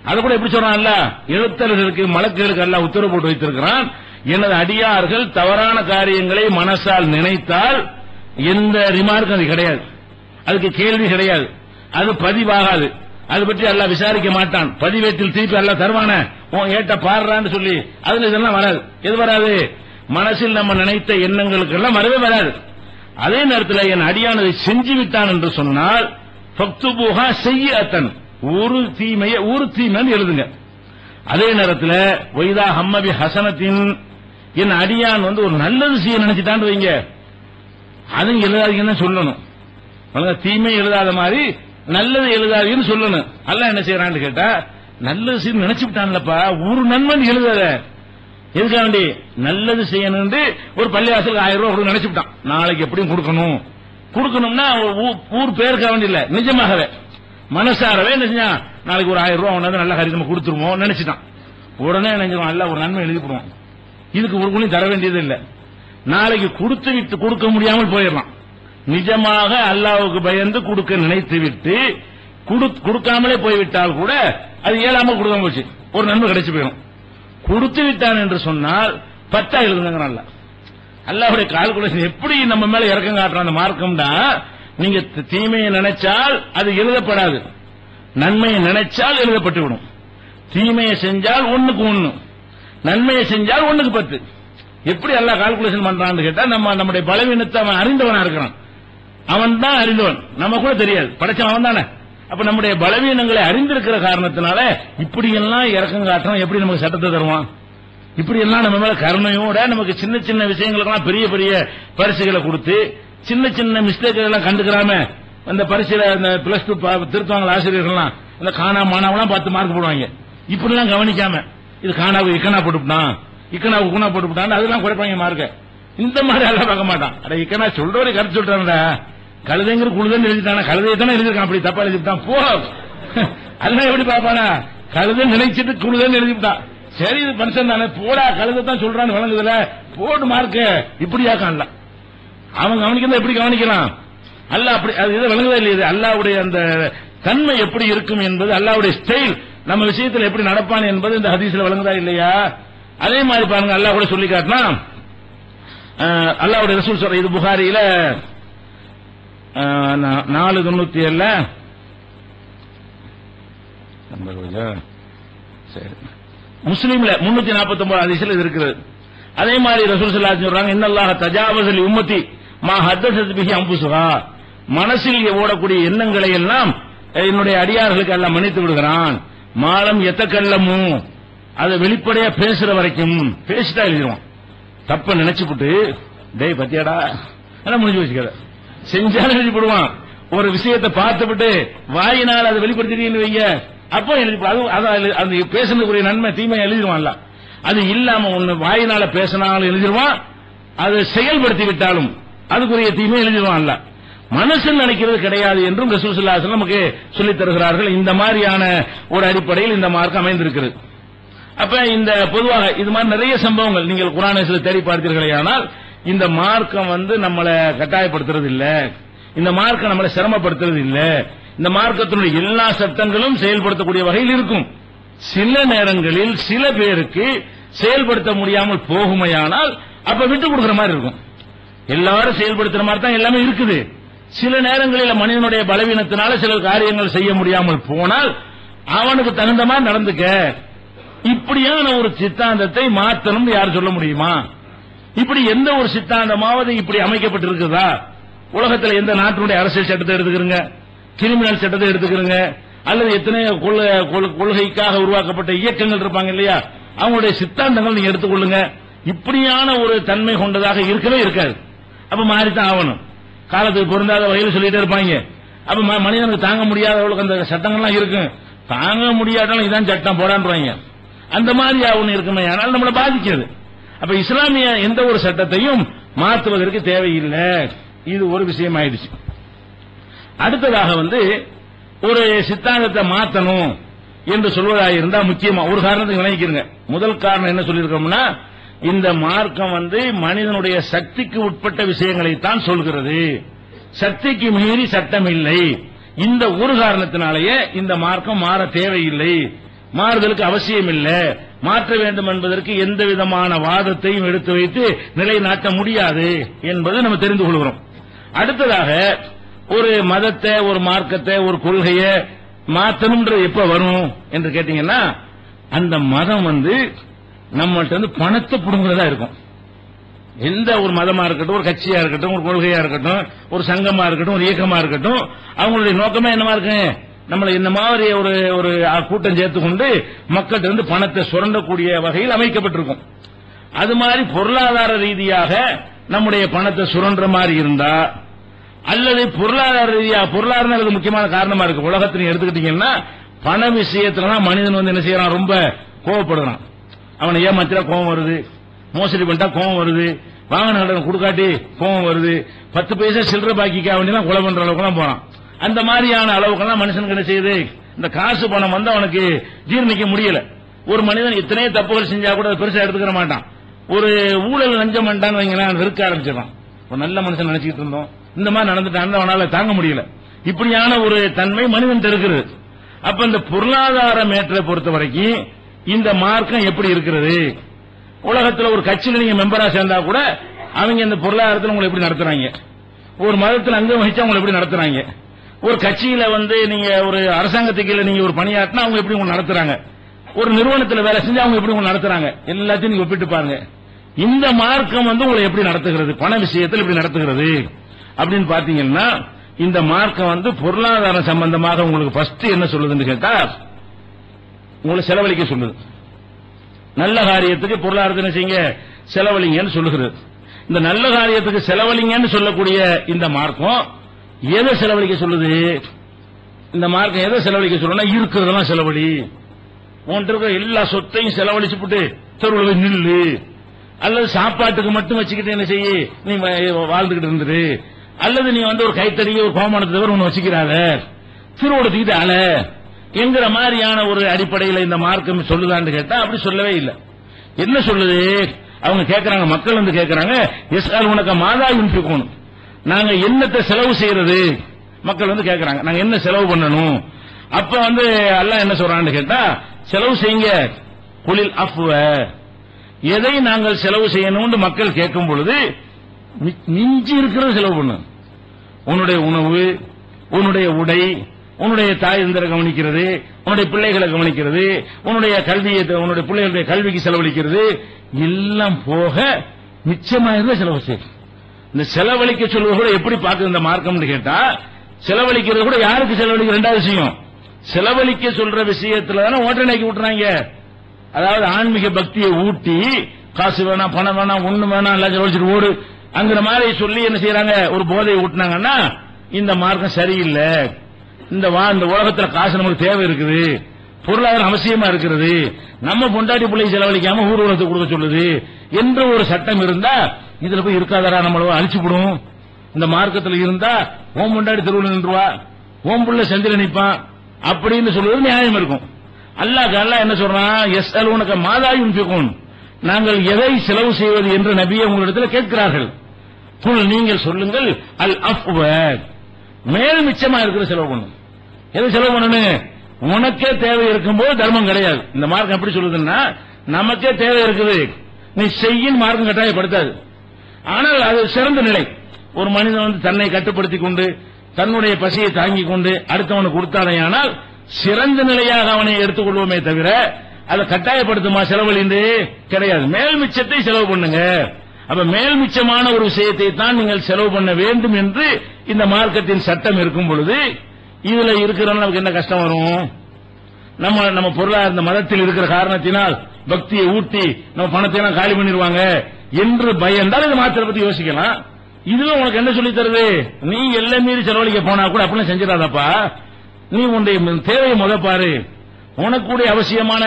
அது கூட எப்படி சொல்றான்ல, எழுத்தர்களுக்கு மலக்குகளுக்கு எல்லாம் உத்தரவு போட்டு வைத்திருக்கிறான், எனது அடியார்கள் தவறான காரியங்களை மனசால் நினைத்தால் எந்த ரிமார்க் அது கிடையாது, அதுக்கு கேள்வி கிடையாது, அது பதிவாகாது, அது பற்றி அல்லாஹ் விசாரிக்க மாட்டான். பதிவேட்டில் திருப்பி அல்லாஹ் தருவான ஏட்ட பாடுறான்னு சொல்லி அதுல இதெல்லாம் வராது. எது வராது? மனசில் நம்ம நினைத்த எண்ணங்களுக்கு எல்லாம் வரவே வராது. அதே நேரத்தில் என் அடியானதை செஞ்சு விட்டான் என்று சொன்னால் ஃபக்துபுஹா ஸய்யிஅத்தன், ஒரு தீமைன்னு எழுதுங்க. அதே நேரத்தில் வைதா ஹம்மபி ஹசனத்தின், என் அடியான் ஒரு நல்லது செய்ய நினைச்சிட்டான்னு வைங்க, அதுவும் எழுதாதீங்கன்னு சொல்லணும். தீமை எழுதாத மாதிரி நல்லது எழுதாதீங்கன்னு சொல்லணும். அல்லாஹ் என்ன செய்யறான்னு கேட்டா, நல்லது செய்ய நினைச்சு விட்டான்லப்பா, ஒரு நன்மன் எழுதாத, எதுக்காக வேண்டி நல்லது செய்யணும். ஒரு பள்ளிவாசலுக்கு 1000 ரூபாய் நினைச்சு விட்டான், நாளைக்கு எப்படியும் கொடுக்கணும்னா ஊர் பேருக்க வேண்டிய இல்ல, நிஜமாகவே மனசாரவே என்ன செஞ்சான், நாளைக்கு ஒரு 1000 ரூபாய் நல்ல காரியமா கொடுத்துருவோம் நினைச்சிட்டான். உடனே நினைச்சிருவான், அல்ல ஒரு நன்மை எழுதி போடுவான், இதுக்கு ஒரு குழி தர வேண்டியது இல்ல. நாளைக்கு கொடுக்க முடியாமல் போயிடலாம். நிஜமாக அல்லாஹ்வுக்கு பயந்து கொடுக்க நினைத்து விட்டு கொடுக்காமலே போய்விட்டால் கூட அது இயலாம கொடுக்காம போச்சு, ஒரு நன்மை கிடைச்சு போயிடும். கொடுத்து விட்டான் என்று சொன்னால் 10 எழுதுங்க. அல்லாஹ்வுடைய கால்குலேஷன் எப்படி நம்ம மேல இறக்கம் காட்டுறான் அந்த மார்க்கம்டா. நீங்க தீமையை நினைச்சால் அது எழுதப்படாது, நன்மையை நினைச்சால் எழுதப்பட்டுவிடும். தீமையை செஞ்சால் 1க்கு 1, நன்மையை செஞ்சால் 1க்கு 10. எப்படி அல்லாஹ் கால்குலேஷன் பண்றான்னு கேட்டா, நம்முடைய பலவீனத்தை அவன் அறிந்தவனா இருக்கிறான், அவன் தான் அறிந்தவன், நம்ம கூட தெரியாது, படைச்சவன் அவன் தானே. அப்ப நம்முடைய பலவீனங்களை அறிந்திருக்கிற காரணத்தினால இப்படி எல்லாம் இறக்கம் காட்டுறான். எப்படி நமக்கு சட்டத்தை தருவான்? இப்படி எல்லாம் நம்ம மேல கருணையோட நமக்கு சின்ன சின்ன விஷயங்களுக்கெல்லாம் பெரிய பெரிய பரிசுகளை கொடுத்து, சின்ன சின்ன மிஸ்டேக்குகள் எல்லாம் கண்டுக்கிறாம அந்த பரிசுல அந்த பிளஸ் 2 திருத்துவாங்க ஆசிரியர்கள்லாம், அந்த காணா மாணவெல்லாம் 10 மார்க் போடுவாங்க. இப்படி எல்லாம் கவனிக்காம இது காணாவுக்கு இக்கனா போட்டுவிட்டான், இக்கனாவுக்கு குணா போட்டுவிட்டான், அதெல்லாம் குறைப்பாங்க மார்க்க. இந்த மாதிரி எல்லாம் பார்க்க மாட்டான். அட இக்கனா சொல்றவரை கருத்து சொல்றான்டா, கழுதைங்கிற குழுதன்னு எழுதிட்டானா, கழுதையை தானே எழுதிருக்கான், அப்படி தப்பா எழுதிவிட்டான் போ, அதெல்லாம் எப்படி பாப்பானா, கழுதை நினைச்சிட்டு குழுதன்னு எழுதிவிட்டான். சரி இது மனுஷன் தானே, போடா கழுதை தான் சொல்றான்னு வழங்குதுல, போடு மார்க்க, இப்படியா காணல. அவன் கவனிக்கிறத எப்படி கவனிக்கலாம்? அல்ல அப்படி அது இதை விளங்குதே இல்லையா? அல்லாவுடைய அந்த தன்மை எப்படி இருக்கும் என்பது, அல்லாஹ்வுடைய ஸ்டைல் நம்ம விஷயத்தில் எப்படி நடப்பான் என்பது இந்த ஹதீஸ்ல விளங்குதா இல்லையா? அதே மாதிரி பாருங்க, அல்லாஹ் கூட சொல்லி காட்டினா, அல்லாஹ்வுடைய ரசூல் சொல்ற, இது புகாரியில 497 முஸ்லீம்ல 349 ஹதீஸ்ல இது இருக்குது. அதே மாதிரி ரசூல் ஸல்லல்லாஹு அலைஹி சொல்றாங்க, இன்னல்லாஹ தஜாவஸ லி உம்மத்தி மா ஹத்தஸத் பிஹி அன்ஃபுஸுஹா, மனசில் ஓடக்கூடிய எண்ணங்களை எல்லாம் என்னுடைய அடியார்களுக்கு எல்லாம் மன்னித்து விடுகிறான். மாலம் எத்தக்கல்லமு, அதை வெளிப்படையா பேசுற வரைக்கும், பேசிட்டா எழுதிடுவான். தப்ப நினைச்சுட்டு டேய் பத்தியாடா எல்லாம் முடிஞ்சு வச்சுக்காத, செஞ்சாலும் எழுதி போடுவான். ஒரு விஷயத்தை பார்த்துவிட்டு வாயினால் அதை வெளிப்படுத்திட்டீங்கன்னு வைங்க, அப்போ எழுதி அந்த பேசுறதுக்குரிய நன்மை தீமை எழுதிடுவான்ல. அது இல்லாம ஒண்ணு வாயினால பேசினாலும் எழுதிடுவான், அதை செயல்படுத்தி விட்டாலும் அதுக்குரிய தீமை எழுதிடுவான்ல. மனசில் நினைக்கிறது கிடையாது என்றும் ரசூல் ஸல்லல்லாஹு அலைஹி வஸல்லம் நமக்கு சொல்லித் தருகிறார்கள். இந்த மாதிரியான ஒரு அடிப்படையில் இந்த மார்க்கம் அமைந்திருக்கிறது. அப்ப இந்த பொதுவாக இது மாதிரி நிறைய சம்பவங்கள் நீங்கள் குர்ஆனில் தேடி பார்த்தீர்களேயானால், இந்த மார்க்கம் நம்மளை கட்டாயப்படுத்துறது இல்ல, இந்த மார்க்கம் நம்மளை சிரமப்படுத்துறது இல்ல. இந்த மார்க்கத்தினுடைய எல்லா சட்டங்களும் செயல்படுத்தக்கூடிய வகையில் இருக்கும். சில நேரங்களில் சில பேருக்கு செயல்படுத்த முடியாமல் போகுமையானால் அப்ப விட்டு கொடுக்கிற மாதிரி இருக்கும். எல்லாரும் செயல்படுத்துற மாதிரி தான் எல்லாமே இருக்குது. சில நேரங்களில் மனிதனுடைய பலவீனத்தினால சில காரியங்கள் செய்ய முடியாமல் போனால் அவனுக்கு தகுந்த மாதிரி நடந்துக்க. இப்படியான ஒரு சித்தாந்தத்தை மாற்றணும் யார் சொல்ல முடியுமா? இப்படி எந்த ஒரு சித்தாந்தமாவது இப்படி அமைக்கப்பட்டிருக்குதா? உலகத்தில் எந்த நாட்டினுடைய அரசியல் சட்டத்தை எடுத்துக்கிறங்க, கிரிமினல் சட்டத்தை எடுத்துக்கிறங்க, அல்லது எத்தனையோ கொள்கைக்காக உருவாக்கப்பட்ட இயக்கங்கள் இருப்பாங்க இல்லையா, அவங்களுடைய சித்தாந்தங்கள் நீங்க எடுத்துக்கொள்ளுங்க. இப்படியான ஒரு தன்மை கொண்டதாக இருக்கவே இருக்காது. அப்ப மாறித்தான் ஆகணும். காலத்துக்கு பொருந்தாத வகையில் சொல்லிட்டே இருப்பாங்க. அப்ப மனிதனுக்கு தாங்க முடியாதவர்களுக்கு அந்த சட்டங்கள்லாம் இருக்கும். தாங்க முடியாட்டாலும் இதான் சட்டம் போடான்றாங்க. அந்த மாதிரி ஒண்ணு இருக்குமே, ஆனால் நம்மளை பாதிக்கிறது. அப்ப இஸ்லாமிய எந்த ஒரு சட்டத்தையும் மாற்றுவதற்கு தேவையில்லை. இது ஒரு விஷயம் ஆயிடுச்சு. அடுத்ததாக ஒரு சித்தாந்தத்தை மாற்றணும் என்று சொல்வதாக இருந்தா முக்கியமா ஒரு காரணத்தை விளங்கிக்கிறங்க. முதல் காரணம் என்ன சொல்லியிருக்கோம்னா, இந்த மார்க்கம் மனிதனுடைய சக்திக்கு உட்பட்ட விஷயங்களைத்தான் சொல்கிறது, சக்திக்கு மீறி சட்டம் இல்லை. இந்த ஒரு காரணத்தினாலேயே இந்த மார்க்கம் மாற தேவையில்லை, மாறுதலுக்கு அவசியம் இல்லை, மாற்ற வேண்டும் என்பதற்கு எந்த விதமான வாதத்தையும் எடுத்து வைத்து நிலைநாட்ட முடியாது என்பது நம்ம தெரிந்து கொள்கிறோம். அடுத்ததாக ஒரு மதத்தை, ஒரு மார்க்கத்தை, ஒரு கொள்கையை மாற்றணும்ன்றது எப்ப வரும் என்று கேட்டீங்கன்னா, அந்த மதம் நம்மள்ட்ட பணத்தை புடுங்குறதா இருக்கும். எந்த ஒரு மதமா இருக்கட்டும், ஒரு கட்சியா இருக்கட்டும், ஒரு கொள்கையா இருக்கட்டும், ஒரு சங்கமா இருக்கட்டும், ஒரு இயக்கமா இருக்கட்டும், அவங்களுடைய நோக்கமே என்னமா இருக்கு? நம்மளை இந்த மாதிரி ஒரு கூட்டம் சேர்த்துக்கொண்டு மக்கள்கிட்ட பணத்தை சுரண்டக்கூடிய வகையில் அமைக்கப்பட்டிருக்கும். அது மாதிரி பொருளாதார ரீதியாக நம்முடைய பணத்தை சுரண்ட மாதிரி இருந்தா, அல்லது பொருளாதார ரீதியாக, பொருளாதாரம் முக்கியமான காரணமா இருக்கு. உலகத்தில் எடுத்துக்கிட்டீங்கன்னா பண விஷயத்துல மனிதன் என்ன செய்யறான்? ரொம்ப கோவப்படுறான். அவனை ஏமாத்திரா கோபம் வருது, மோசடி பண்ணிட்டா கோபம் வருது, வாகன கடன் கொடுக்காட்டி கோபம் வருது, 10 பைசா சில்லறை பாக்கிக்கா வேண்டியதான் கொலை பண்ற அளவுக்கு போறான். அந்த மாதிரியான அளவுக்கெல்லாம் மனுஷனுக்கு என்ன செய்யுது? இந்த காசு பணம் அவனுக்கு ஜீர்ணிக்க முடியல. ஒரு மனிதன் எத்தனையோ தப்புகள் செஞ்சா கூட பெருசா எடுத்துக்கிற மாட்டான். ஒரு ஊழல் லஞ்சம் பண்ணிட்டான்னு வைங்களேன், வெறுக்க ஆரம்பிச்சிடறான். ஒரு நல்ல மனுஷன் நினைச்சிட்டு இருந்தோம், இந்த மாதிரி நடந்துட்டான், அவனால தாங்க முடியல. இப்படியான ஒரு தன்மை மனிதன் இருக்கிறது. அப்ப இந்த பொருளாதார மேற்றை பொறுத்த வரைக்கும் இந்த மார்க்கம் எப்படி இருக்கிறது? உலகத்தில் ஒரு கட்சியில் நீங்க மெம்பரா சேர்ந்தா கூட அவங்க இந்த பொருளாதாரத்தில் உங்களை எப்படி நடத்துறாங்க? ஒரு மதத்தில் அங்கம் வகிச்சா உங்களை எப்படி நடத்துறாங்க? ஒரு கட்சியில நீங்க ஒரு அரசாங்கத்துக்கு நீங்க ஒரு பணியாற்றினா அவங்க எப்படி உங்களை நடத்துறாங்க? ஒரு நிறுவனத்தில் வேலை செஞ்சா அவங்க எப்படி உங்களை நடத்துறாங்க? எல்லாத்தையும் நீங்க ஒப்பிட்டு பாருங்க. இந்த மார்க்கம் உங்களை எப்படி நடத்துகிறது? பண விஷயத்தில் எப்படி நடத்துகிறது அப்படின்னு பாத்தீங்கன்னா, இந்த மார்க்கம் பொருளாதாரம் சம்பந்தமாக உங்களுக்கு ஃபர்ஸ்ட் என்ன சொல்லுதுன்னு கேட்டா, உங்களை செலவழிக்க சொல்லுது. நல்ல காரியத்துக்கு பொருளாதாரத்தை செய்யுங்க, செலவழிங்கன்னு சொல்லுகிறது. இந்த நல்ல காரியத்துக்கு செலவழிங்கன்னு சொல்லக்கூடிய இந்த மார்க்கம் எதை செலவழிக்க சொல்லுது? இந்த மார்க்கம் எதை செலவழிக்க சொல்லுன்னா, இருக்கிறதெல்லாம் செலவழி, உன்கிட்ட இருக்கிற எல்லா சொத்தையும் செலவழிச்சு போட்டு தெருவில் போய் நில்லு, அல்லது சாப்பாட்டுக்கு மட்டும் வச்சுக்கிட்டு என்ன செய்ய நீ வாழ்ந்துகிட்டு இருந்துரு, அல்லது நீ ஒரு கைத்தறிய ஒரு கோமானத்தை தவிர ஒன்னு வச்சுக்கிறாத, திருவோடத்துக்கிட்டு அல என்கிற மாதிரியான ஒரு அடிப்படையில் இந்த மார்க்கம் சொல்லுதான்னு கேட்டா அப்படி சொல்லவே இல்லை. என்ன சொல்லுது? அவங்க கேட்கறாங்க, மக்கள் கேட்கறாங்க, எஸ்ஆல் உனக்கு மாதா யுன்ஃபிகூன், நாங்க என்னத்தை செலவு செய்யறது? மக்கள் வந்து கேட்கறாங்க, நாங்க என்ன செலவு பண்ணணும்? அப்ப வந்து அல்லாஹ் என்ன சொல்றான்னு கேட்டா, செலவு செய்யுங்க. குலில் அஃப்வ, எதை நாங்கள் செலவு செய்யணும்னு மக்கள் கேட்கும் பொழுது மிஞ்சி இருக்கிறத செலவு பண்ணு. உன்னுடைய உணவு, உன்னுடைய உடை, உன்னுடைய தாய் தந்தரை கவனிக்கிறது, உன்னுடைய பிள்ளைகளை கவனிக்கிறது, உன்னுடைய கல்வியை, உன்னுடைய பிள்ளைகளுடைய கல்விக்கு செலவழிக்கிறது, எல்லாம் போக மிச்சமாயிருந்த செலவு செய். இந்த செலவழிக்க சொல்வது கூட எப்படி பார்க்குது இந்த மார்க்கம்னு கேட்டா, செலவழிக்கிறது கூட யாருக்கு செலவழிக்க, ரெண்டாவது விஷயம் செலவழிக்க சொல்ற விஷயத்துல தானே ஓட்டணைக்கு விட்டுறாங்க. அதாவது ஆன்மீக பக்தியை ஊட்டி, காசு வேணாம், பணம் வேணாம், ஒண்ணு வேணாம், எல்லாம் செலவழிச்சிட்டு ஓடு அங்கிற மாதிரி சொல்லி என்ன செய்யறாங்க, ஒரு போதையை ஊட்டினாங்கன்னா இந்த மார்க்கம் சரியில்லை. இந்த உலகத்துல காசு நமக்கு தேவை இருக்குது, பொருளாதாரம் அவசியமா இருக்கிறது, நம்ம பொண்டாட்டி பிள்ளை செலவழிக்காம ஊர் உலகத்துக்கு கொடுக்க சொல்லுது என்ற ஒரு சட்டம் இருந்தா இதுல போய் இருக்காதரா, நம்மள அழிச்சுவிடும். இந்த மார்க்கத்தில் இருந்தா ஓம் பொண்டாட்டி தெருவில் நின்றுவா, ஓம் புள்ள செந்தில நிற்பான் அப்படின்னு சொல்வது நியாயம் இருக்கும். அல்லாஹ் என்ன சொல்றான், எஸ் அலுவனக்க மாதாயும் பிகும், நாங்கள் எதை செலவு செய்வது என்று நபியை உங்களிடத்தில் கேட்கிறார்கள். நீங்கள் சொல்லுங்கள் அல் அஃப்வ, மேல் மிச்சமா இருக்கிற செலவு பண்ணும். எதை செலவு பண்ணணும்? உனக்கே தேவை இருக்கும்போது தர்மம் கிடையாது. இந்த மார்க்கம் எப்படி சொல்லுதுன்னா, நமக்கே தேவை இருக்குது நீ செய்யும் மார்க்கம் கட்டாயப்படுத்தாது. ஆனால் அது சிறந்த நிலை. ஒரு மனிதன் வந்து தன்னை கட்டுப்படுத்திக் கொண்டு தன்னுடைய பசியை தாங்கிக் கொண்டு அடுத்தவனுக்கு கொடுத்தானேயானால் சிறந்த நிலையாக அவனை எடுத்துக்கொள்வோமே தவிர அதை கட்டாயப்படுத்துமா செலவழிந்து கிடையாது. மேல் மிச்சத்தை செலவு பண்ணுங்க. அப்ப மேல் மிச்சமான ஒரு விஷயத்தை தான் நீங்கள் செலவு பண்ண வேண்டும் என்று இந்த மார்க்கத்தின் சட்டம் இருக்கும் பொழுது இதுல இருக்கிறவங்க நமக்கு என்ன கஷ்டம் வரும்? நம்ம பொருளாதார இந்த மதத்தில் இருக்கிற காரணத்தினால் பக்தியை ஊட்டி நம்ம பணத்தை எல்லாம் காலி பண்ணிடுவாங்க என்று பயந்தால் இந்த மாத்திரை பத்தி யோசிக்கலாம். இதுல உனக்கு என்ன சொல்லி தருது? நீ எல்லை மீறி செலவழிக்க போனா கூட அப்படிலாம் செஞ்சிடாதப்பா. நீ உன்னுடைய தேவையை பாரு, உனக்குடைய அவசியமான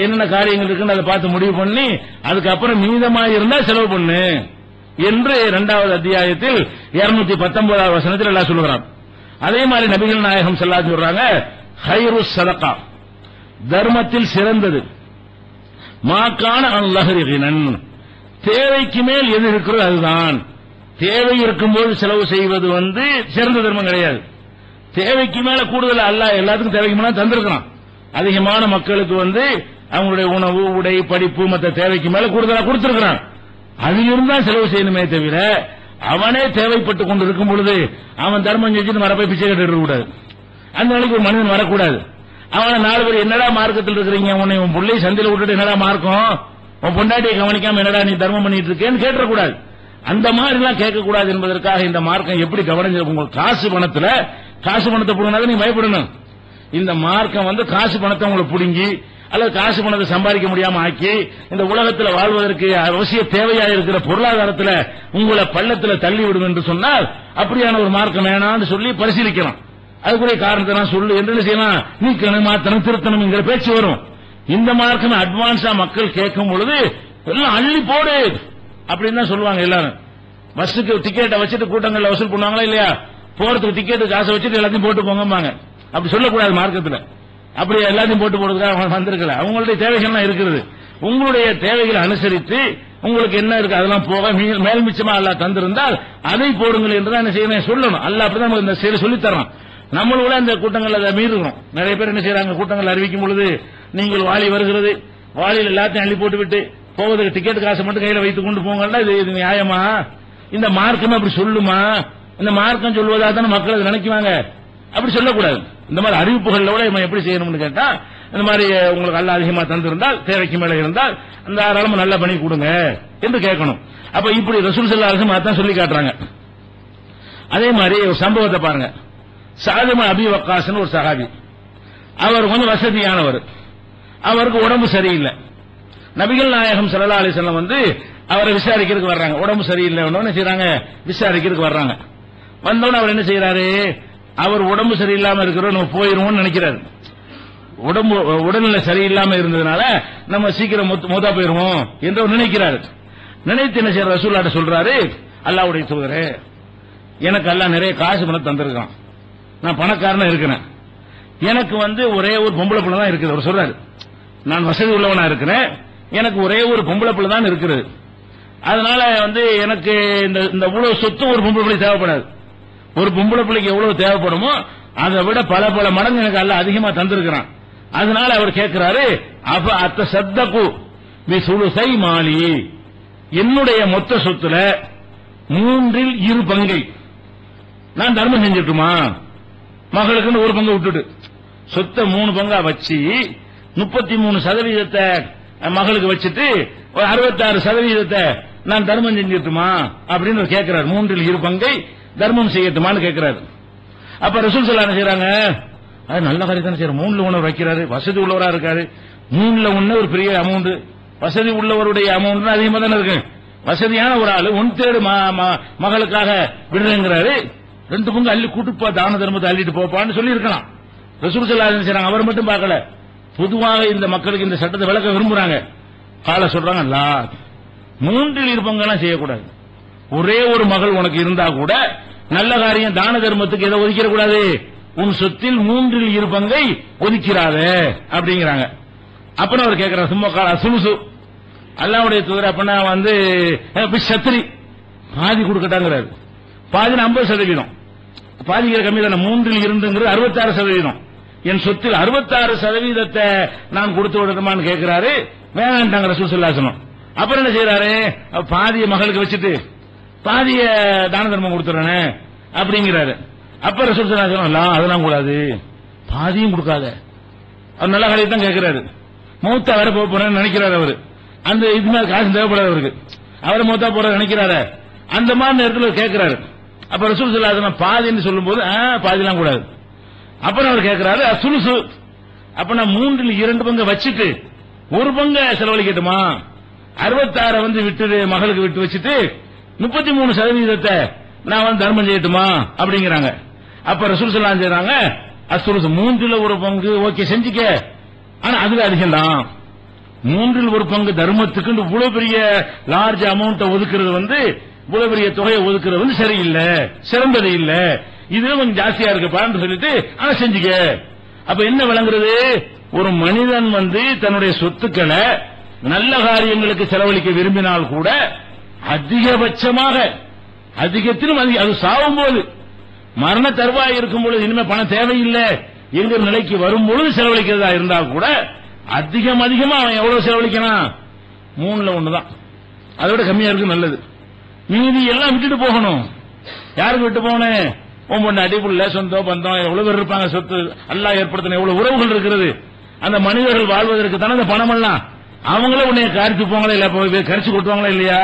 என்னென்ன காரியங்கள் இருக்குன்னு அதை பார்த்து முடிவு பண்ணி அதுக்கப்புறம் மீதமாக இருந்தா செலவு பண்ணு என்று 2வது அத்தியாயத்தில் 219வது வசனத்தில் எல்லாம் சொல்லுகிறான். அதே மாதிரி நபிகள் நாயகம் ஸல்லல்லாஹு அலைஹி சொல்றாங்க, ஹைரு ஸதகா, தர்மத்தில் சிறந்தது மாகான அல்லாஹி கினன், தேவைக்கு மேல் எது இருக்கிறது அதுதான். தேவை இருக்கும்போது செலவு செய்வது வந்து சிறந்த தர்மம் கிடையாது. தேவைக்கு மேல கூடுதல் அல்லாஹ் எல்லாத்துக்கும் தேவைக்கு மேல தந்திருக்கிறான். அதிகமான மக்களுக்கு வந்து அவங்களுடைய உணவு, உடை, படிப்பு மற்ற தேவைக்கு மேல கூடுதலா கொடுத்திருக்கிறான். அதிலிருந்தா செலவு செய்யணுமே தவிர அவனே தேவைப்பட்டுக் கொண்டு இருக்கும் பொழுது அவன் தர்மம் செஞ்சுட்டு மரப்பை பிச்சை கட்டு கூடாது. அந்த நாளைக்கு ஒரு மனிதன் வரக்கூடாது. அவனை 4 பேர் என்னடா மார்க்கத்தில் இருக்கிறீங்க, உன்னை உன் பிள்ளை சந்தையில் விட்டுட்டு என்னடா மார்க்கம், உன் பொண்டாட்டியை கவனிக்காம என்னடா நீ தர்மம் பண்ணிட்டு இருக்கேன்னு கேட்டக்கூடாது. அந்த மாதிரி எல்லாம் கேட்கக்கூடாது என்பதற்காக இந்த மார்க்கம் எப்படி கவனிச்சிருக்கும். உங்களுக்கு காசு பணத்தை புடுங்கினாலும் நீ பயப்படணும். இந்த மார்க்கம் வந்து காசு பணத்தை உங்களை புடுங்கி அல்லது காசு பணத்தை சம்பாதிக்க முடியாம ஆக்கி இந்த உலகத்தில் வாழ்வதற்கு அவசிய தேவையா இருக்கிற பொருளாதாரத்தில் உங்களை பள்ளத்தில் தள்ளி விடும் என்று சொன்னால் அப்படியான ஒரு மார்க்கம் வேணான்னு சொல்லி பரிசீலிக்கலாம். அதுக்குரிய காரணத்தை நான் சொல்லு என்று செய்யலாம், நீக்கணும், மாத்தணும், திருத்தணும் என்கிற பேச்சு வரும். இந்த மார்க்கம் அட்வான்ஸா மக்கள் கேட்கும் பொழுது எல்லாம் அள்ளி போடு அப்படின்னு தான் சொல்லுவாங்க. எல்லாரும் பஸ்ஸுக்கு டிக்கெட்டை வச்சுட்டு கூட்டங்கள்ல வசூல் பண்ணுவாங்களா இல்லையா, போறதுக்கு டிக்கெட்டு காசை வச்சுட்டு எல்லாத்தையும் போட்டு போங்கம்பாங்க. அப்படி சொல்லக்கூடாது மார்க்கத்தில். அப்படி எல்லாத்தையும் போட்டு போடுறதுக்காக வந்திருக்கல. அவங்களுடைய தேவைகள்லாம் இருக்கிறது. உங்களுடைய தேவைகளை அனுசரித்து உங்களுக்கு என்ன இருக்கு அதெல்லாம் போக மேல் மிச்சமா அல்லாஹ் தந்திருந்தால் அதை போடுங்கள் என்றுதான் என்ன செய்யணும் சொல்லணும். அல்லாஹ் அப்படிதான் இந்த செயலை சொல்லித் தர்றான். நம்மளோட இந்த கூட்டங்கள் அதை மீறுகிறோம். நிறைய பேர் என்ன செய்யறாங்க, கூட்டங்கள் அறிவிக்கும் பொழுது நீங்கள் வாலி வருகிறது, வாலியில் எல்லாத்தையும் அள்ளி போட்டு விட்டு போவதற்கு டிக்கெட் காசை மட்டும் கையில வைத்துக் கொண்டு போங்கன்னா இது நியாயமா? இந்த மார்க்கம் அப்படி சொல்லுமா? இந்த மார்க்கம் சொல்வதா தானே மக்கள் அதை நினைக்குவாங்க. அப்படி சொல்லக்கூடாது. இந்த மாதிரி அறிவிப்புகளோட எப்படி செய்யணும்னு கேட்டா, இந்த மாதிரி உங்களுக்கு அல்ல அதிகமா தந்திருந்தால் தேவைக்கு மேல இருந்தால் அந்த தாராளமா நல்லா பண்ணி கொடுங்க என்று கேட்கணும். அப்ப இப்படி ரசூல் ஸல்லல்லாஹு அலைஹி வஸல்லம் சொல்லி காட்டுறாங்க. அதே மாதிரி ஒரு சம்பவத்தை பாருங்க. சஅத் இப்னு அபி வக்காஸ் ஒரு சஹாபி, அவர் கொஞ்சம் வசதியானவர், அவருக்கு உடம்பு சரியில்லை. நபிகள் நாயகம் ஸல்லல்லாஹு அலைஹி வஸல்லம் வந்து அவரை விசாரிக்கிறதுக்கு வர்றாங்க. உடம்பு சரியில்லை என்ன செய்யறாங்க, விசாரிக்கிறதுக்கு வர்றாங்க. வந்தோன்னு அவர் என்ன செய்யறாரு, அவர் உடம்பு சரியில்லாம இருக்கிறோம் நம்ம போயிருவோம்னு நினைக்கிறாரு. உடல்நிலை சரியில்லாம இருந்ததுனால நம்ம சீக்கிரம் மொத்தா போயிருவோம் என்று நினைக்கிறாரு. நினைத்து என்ன செய்யற ரசூலுல்லாஹ் சொல்றாரு, அல்லாஹ்வுடைய தூதரே, எனக்கு அல்லாஹ் நிறைய காசு பணம் தந்திருக்கான், நான் பணக்காரனா இருக்கிறேன், எனக்கு வந்து ஒரே ஒரு பொம்பளை பிள்ளை தான் இருக்குது. அவர் சொல்றாரு, நான் வசதி உள்ளவனா இருக்கிறேன், எனக்கு ஒரே ஒரு பொம்பளை பிள்ளை தான் இருக்கிறது. அதனால வந்து எனக்கு இந்த இவ்வளவு சொத்து ஒரு பொம்பளை பிள்ளை தேவைப்படாது. ஒரு பொம்பளை பிள்ளைக்கு எவ்வளவு தேவைப்படுமோ அதை விட பல பல மடங்கு எனக்கு அல்ல அதிகமா தந்திருக்கிறான். அதனால அவர் கேட்கிறாரு, அப்ப அத்த சத்தகு பி சுலுசை மாலி, என்னுடைய மொத்த சொத்துல 2/3 நான் தர்மம் செஞ்சிட்டுமா? மகளுக்குன்னு ஒரு பங்கு விட்டுட்டு சொத்தை 3 பங்கா வச்சு 33% மகளுக்கு வச்சுட்டு 66% நான் தர்மம் செஞ்சிட்டுமா அப்படின்னு கேட்கிறார். 2/3 தர்மம் செய்யட்டுமான்னு கேட்கிறாரு. அப்ப ரசூல் ஸல்லல்லாஹு அலைஹி செய்யறாங்க, அது நல்ல காரியம் தானே செய்யறாரு. 3ல் 1 வைக்கிறாரு, வசதி உள்ளவரா இருக்காரு. 3ல் 1 ஒரு பெரிய அமௌண்ட், வசதி உள்ளவருடைய அமௌண்ட் அதிகமா தானே இருக்கு. வசதியான ஒரு ஆளு 1/3 மகளுக்காக விடுறேங்கிறாரு. 2 பங்கு அள்ளி கூட்டுப்பா, தான தர்மத்தை அள்ளிட்டு போப்பான்னு சொல்லி இருக்கலாம். ரசூல் ஸல்லல்லாஹு அலைஹி செய்யறாங்க. அவர் மட்டும் பார்க்கல, பொதுவாக இந்த மக்களுக்கு இந்த சட்டத்தை விளக்க விரும்புறாங்க. கால சொல்றாங்க, 3/2 செய்யக்கூடாது. ஒரே ஒரு மகள் உனக்கு இருந்தா கூட நல்ல காரியம் தான தர்மத்துக்கு எதை ஒதுக்கிட கூடாது, உன் சொத்தில் 3/2 ஒதுக்கிறாத அப்படிங்கிறாங்க. அப்பனா அவர் கேட்கிறார், சும்மா கால சுலுசு அல்லாஹ்வுடைய தூதர், அப்பனா சத்திரி பாதி கொடுக்கட்டாங்கிறாரு. பாதி 50%, பாதிக்கிற கம்மி தானே. 3/2 66%. என் சொத்தில் 66% நான் கொடுத்து விடணுமான்னு கேட்கிறாரு. வேணான்ட்டாங்க ரசூல் ஸல்லல்லாஹு அலைஹி வஸல்லம். அப்புறம் என்ன செய்யறாரு, பாதிய மகளுக்கு வச்சுட்டு பாதிய தான தர்மம் கொடுத்துறானே அப்படிங்கிறாரு. அப்ப ரசூல் ஸல்லல்லாஹு அலைஹி வஸல்லம், அதெல்லாம் கூடாது, பாதியும் கொடுக்காத. அவர் நல்ல காரியத்தை தான் கேட்கிறாரு. மௌத்தா வர போறேன்னு நினைக்கிறாரு அவரு. அந்த இது மேல காசு தேவைப்படாது அவருக்கு. அவர் மௌத்தா போற நினைக்கிறாரு. அந்த மாதிரி நேரத்தில் கேட்கிறாரு. அப்ப ரசூல் ஸல்லல்லாஹு அலைஹி வஸல்லம் பாதின்னு சொல்லும் போது பாதிலாம் கூடாது. அப்புறம் அவர் கேட்கிறாரு, சுலுசு அப்ப நான் 3/2 வச்சுட்டு 1 பங்கு செலவழிக்கட்டுமா? 66 விட்டு மகளுக்கு விட்டு வச்சுட்டு 33% நான் தர்மம் செய்யட்டுமா அப்படிங்கிறாங்க. அப்ப ரசூல் ஸல்லல்லாஹு அலைஹி செய்றாங்க, அசுலுசு 1/3 ஓகே செஞ்சுக்க, ஆனா அதுல அதிகம் தான். 1/3 தர்மத்துக்கு இவ்வளவு பெரிய லார்ஜ் அமௌண்ட் ஒதுக்குறது இவ்வளவு பெரிய தொகையை ஒதுக்குறது சரியில்லை, சிறந்தது இல்ல, இதுவே கொஞ்சம் ஜாஸ்தியா இருக்குப்பான்னு சொல்லிட்டு ஆனா செஞ்சுக்க. அப்ப என்ன விளங்குறது, ஒரு மனிதன் தன்னுடைய சொத்துக்களை நல்ல காரியங்களுக்கு செலவழிக்க விரும்பினால் கூட அதிகபட்சமாக அதிகத்திலும் அது சாவும் போது, மரண தருவாய் இருக்கும் பொழுது, இனிமே பணம் தேவையில்லை என்கிற நிலைக்கு வரும் பொழுது செலவழிக்கிறதா இருந்தா கூட அதிகமா அவன் எவ்வளவு செலவழிக்கணும், 3ல் 1 தான். அதோட கம்மியா இருக்கு நல்லது. மீதி எல்லாம் விட்டுட்டு போகணும். யாருக்கு விட்டு போகணும்? ஒவ்வொன்று அடிப்புள்ள சொந்தம் பந்தம் எவ்வளவு பேர் இருப்பாங்க. சொத்து அல்லாஹ் ஏற்படுத்தின எவ்வளவு உறவுகள் இருக்கிறது. அந்த மனிதர்கள் வாழ்வதற்கு தானே அந்த பணம் எல்லாம். அவங்களே உன்னை கரிச்சு போங்களா இல்ல, கரிச்சு கொட்டுவாங்களா இல்லையா?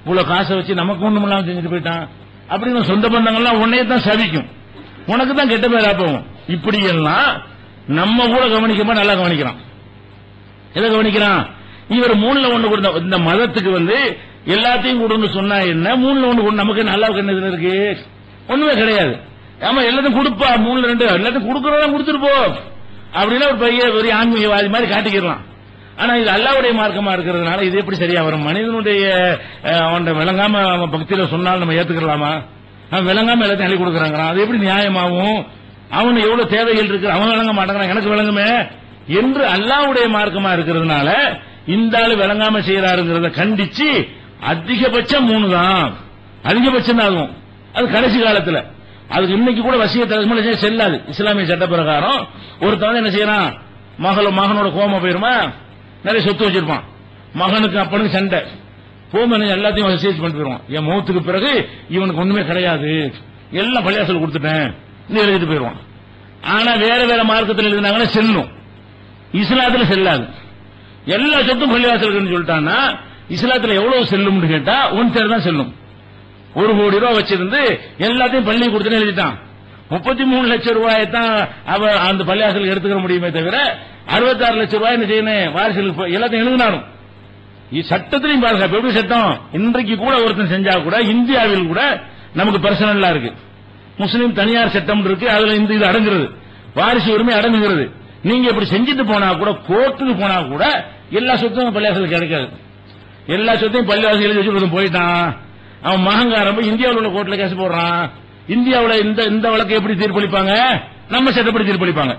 இவ்வளவு காசை வச்சு நமக்கு ஒண்ணும் இல்லாம செஞ்சுட்டு போயிட்டான் அப்படின்னு சொந்த பந்தங்கள்லாம் உன்னையே தான் சபிக்கும், உனக்கு தான் கெட்ட பேரா போகும். இப்படி எல்லாம் நம்ம கூட கவனிக்கமா நல்லா கவனிக்கிறான். எதை கவனிக்கிறான்? இவர் 3ல் 1 கொடுத்த இந்த மதத்துக்கு எல்லாத்தையும் கொடுன்னு சொன்னா என்ன, 3ல் 1 கொடு, நமக்கு நல்லா என்ன இருக்கு? ஒண்ணுமே கிடையாது. ஆமா எல்லாத்தையும் கொடுப்பா, 3ல் 2 எல்லாத்தையும் கொடுக்கறதா கொடுத்துட்டு போ அப்படின்னா ஒரு பெரிய ஆன்மீகவாதி மாதிரி காட்டிக்கலாம். ஆனா இது அல்லாஹ்வுடைய மார்க்கமா இருக்கிறதுனால இது எப்படி சரியா வரும்? மனிதனுடைய அவன் விளங்காம பக்தியில சொன்னால் நம்ம ஏத்துக்கலாமா? அவன் விளங்காம எல்லாத்தையும் அள்ளி கொடுக்கறாங்க, அது எப்படி நியாயமாகும்? அவனு எவ்வளவு தேவைகள் இருக்கு, அவன் விளங்க மாட்டேங்கிறான், எனக்கு விளங்குமே என்று அல்லாஹ்வுடைய மார்க்கமா இருக்கிறதுனால இந்த ஆளு விளங்காம செய்யறாருங்கிறத கண்டிச்சு அதிகபட்சம் 3 தான், அதிகபட்சம் தான் ஆகும். அது கடைசி காலத்துல. அதுக்கு இன்னைக்கு கூட வசியத்தை செல்லாது. இஸ்லாமிய சட்ட பிரகாரம் ஒருத்தவன் என்ன செய்யறான், மகனோட கோம போயிருமா, நிறைய சொத்து வச்சிருப்பான், மகனுக்கு அப்பனுக்கு சண்டை போமனு எல்லாத்தையும் வசதி பண்ணிட்டு போயிருவான். என் மௌத்துக்கு பிறகு இவனுக்கு ஒண்ணுமே கிடையாது, எல்லாம் பள்ளியாசல் கொடுத்துட்டேன் எழுதிட்டு போயிருவான். ஆனா வேற வேற மார்க்கத்தில் எழுதினாங்கன்னா செல்லும், இஸ்லாத்துல செல்லாது. எல்லா சொத்தும் பள்ளிவாசலுக்கு சொல்லிட்டான்னா இஸ்லாத்துல எவ்வளவு செல்லும் கேட்டா 1/3 தான் செல்லும். 1 கோடி ரூபாய் வச்சிருந்து எல்லாத்தையும் பள்ளி கொடுத்துன்னு எழுதிட்டான். 33 லட்சம் ரூபாயை தான் அவ அந்த பள்ளிவாசலுக்கு எடுத்துக்க முடியுமே தவிர 66 லட்சம் ரூபாய் என்ன செய்யணும் வாரிசுகளுக்கு எல்லாத்தையும் எழுதினாலும். சட்டத்திலையும் பாருங்க, எப்படி சட்டம் இன்றைக்கு கூட ஒருத்தன் செஞ்சா கூட இந்தியாவில் கூட நமக்கு பர்சனலா இருக்கு, முஸ்லீம் தனியார் சட்டம் இருக்கு, அதுல இந்த இது அடங்குறது, வாரிசு உரிமை அடங்குகிறது. நீங்க இப்படி செஞ்சுட்டு போனா கூட கோர்ட்டுக்கு போனா கூட எல்லா சொத்தும் பள்ளிவாசலுக்கு கிடைக்காது. எல்லா சொத்தையும் பள்ளிவாசல் எழுதி வச்சு போயிட்டான். அவன் மகங்காரம் போய் இந்தியாவில் உள்ள கோர்ட்ல கேஸ் போடுறான். இந்தியாவில் இந்த வழக்கை எப்படி தீர்ப்பளிப்பாங்க? நம்ம சட்டப்படி தீர்ப்பளிப்பாங்க.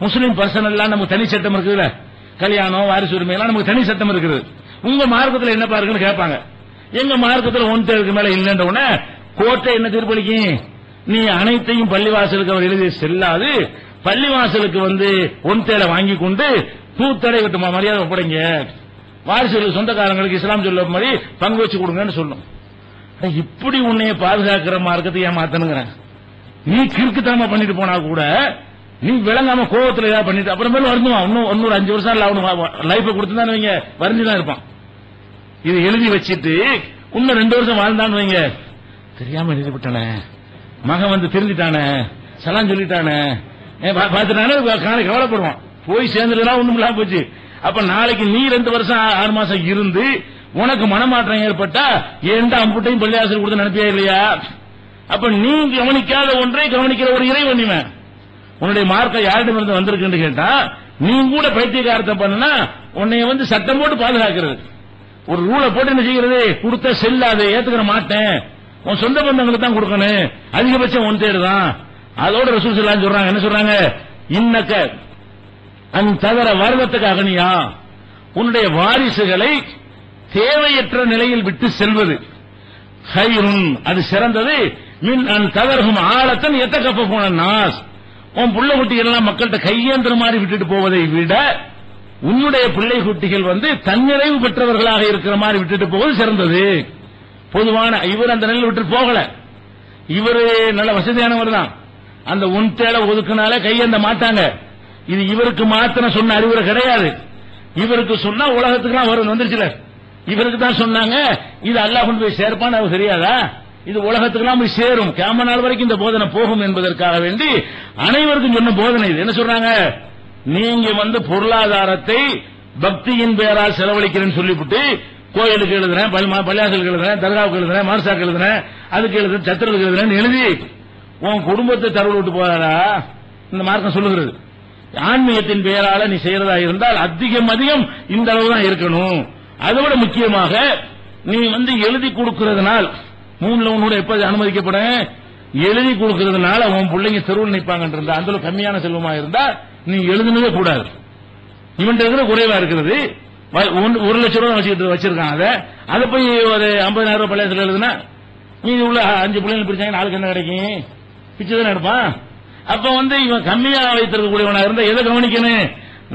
முஸ்லீம் பர்சனல்லாம் நமக்கு தனி சட்டம் இருக்குதுல்ல, கல்யாணம் வாரிசு உரிமை எல்லாம் நமக்கு தனி சட்டம் இருக்குது. உங்க மார்க்கத்தில் என்ன பாருங்கன்னு கேட்பாங்க. எங்க மார்க்கத்தில் 1/3 மேல இல்லைன்ற உடனே கோர்ட்டை என்ன தீர்ப்பளிக்கும்? நீ அனைத்தையும் பள்ளிவாசலுக்கு அவர் எழுதி செல்லாது பள்ளிவாசலுக்கு ஒன்தேலை வாங்கி கொண்டு பூத்தடை விட்டு மரியாதை ஒப்படைங்க, வாரிசுகளுக்கு சொந்தக்காரங்களுக்கு இஸ்லாம் சொல்ல மாதிரி பங்கு வச்சு கொடுங்கன்னு சொல்லும். இப்படி உன்னைய பாதுகாக்கிற மார்க்கத்தை ஏன் மாத்தணுங்கிறேன். நீ கிறுக்குத்தனமா பண்ணிட்டு போனா கூட நீ விளங்காம கோவத்துல ஏதாவது பண்ணிட்டு அப்புறமேல வருந்துவான். இன்னொரு 5 வருஷம் லைஃப கொடுத்துதான் வைங்க, வருந்துதான் இருப்பான். இது எழுதி வச்சிட்டு இன்னும் 2 வருஷம் வாழ்ந்தான்னு வைங்க, தெரியாம எழுதி விட்டானே, மகன் திருந்திட்டானே, சலாம் சொல்லிட்டானே, பாத்துட்டானே, கவலைப்படுவான். போய் சேர்ந்துட்டா ஒண்ணும் இல்லாம போச்சு. அப்ப நாளைக்கு நீ 2 வருஷம் 6 மாசம் இருந்து உனக்கு மனமாற்றம் ஏற்பட்டா எந்த அம்புட்டையும் பள்ளியாசல் கொடுத்து நினைப்பியா இல்லையா? அப்ப நீ கவனிக்காத ஒன்றை கவனிக்கிற ஒரு இறைவன் இவன். உன்னுடைய மார்க்கம் யாரிடமிருந்து வந்திருக்குன்னு கேட்டா நீ கூட பைத்தியக்காரத்தை பண்ணா உன்னை சட்டம் போட்டு பாதுகாக்கிறது. ஒரு ரூலை போட்டு என்ன செய்யறது, கொடுத்த செல்லாது ஏத்துக்கிற மாட்டேன், உன் சொந்த பந்தங்களுக்கு தான் கொடுக்கணும், அதிகபட்சம் ஒன் தேடு தான். அதோட ரசூல் ஸல்லல்லாஹு சொல்றாங்க, என்ன சொல்றாங்க, இன்னக்க தவிர வருவத்துக்கு அகனியா, உன்னுடைய வாரிசுகளை தேவையற்ற நிலையில் விட்டு செல்வது ஹைருன், அது சிறந்தது, மின் தவறும் ஆழத்தன் எத்த கப்ப போன நாஸ், உன் பிள்ளை குட்டிகள் எல்லாம் மக்கள்கிட்ட கையேந்திர மாதிரி விட்டுட்டு போவதை விட உன்னுடைய பிள்ளை குட்டிகள் தன்னிறைவு பெற்றவர்களாக இருக்கிற மாதிரி விட்டுட்டு போவது சிறந்தது. பொதுவான இவர் அந்த நிலையில் விட்டு போகல, இவரு நல்ல வசதியானவர் தான், அந்த ஒன்தேல ஒதுக்குனால கையேந்த மாட்டாங்க. இது இவருக்கு மாத்திரம் சொன்ன அறிவுரை கிடையாது, இவருக்கு சொன்னா உலகத்துக்குலாம் வரும் வந்துருச்சுல, இவருக்கு தான் சொன்னாங்க. இது அல்லாஹ் கொண்டு போய் சேர்ப்பான்னு அவருக்கு தெரியாதா? இது உலகத்துக்கெல்லாம் போய் சேரும், கியாமத் நாள் வரைக்கும் இந்த போதனை போகும் என்பதற்காக வேண்டி அனைவருக்கும் சொன்ன போதனை இது. என்ன சொல்றாங்க, நீங்க பொருளாதாரத்தை பக்தியின் பெயரால் செலவழிக்கிறேன்னு சொல்லிவிட்டு கோயிலுக்கு எழுதுறேன், பள்ளியாசலுக்கு எழுதுறேன், தர்காவுக்கு எழுதுறேன், மர்சாக்கு எழுதுறேன், அதுக்கு எழுதுறேன், சத்திரத்துக்கு எழுதுறேன்னு எழுதி உன் குடும்பத்தை தரவு விட்டு போறாரா இந்த மார்க்கம் சொல்லுகிறது. ஆன்மீகத்தின் பெயரால நீ செய்யறதா இருந்தால் அதிகம் இந்த அளவு தான் இருக்கணும். அதை விட முக்கியமாக நீ எழுதி கொடுக்கிறதுனால் 3ல உன்னோட எப்ப அனுமதிக்கப்பட, எழுதி கொடுக்கிறதுனால உன் பிள்ளைங்க தெருவில் நிற்பாங்க இருந்தா, அந்த அளவு கம்மியான செல்வமா இருந்தா நீ எழுதுனதே கூடாது. இவன் இருக்கிற குறைவா இருக்கிறது, 1 லட்சம் ரூபாய் வச்சிருக்கான், அதை போய் ஒரு 50,000 ரூபாய் பள்ளியாசல் எழுதுனா மீதி உள்ள 5 பிள்ளைங்க பிரிச்சாங்க, நாளுக்கு என்ன கிடைக்கும், பிச்சை தானே எடுப்பான். அப்ப இவன் கம்மியா வைத்திருக்கக்கூடியவனா இருந்தா எதை கவனிக்கணும்,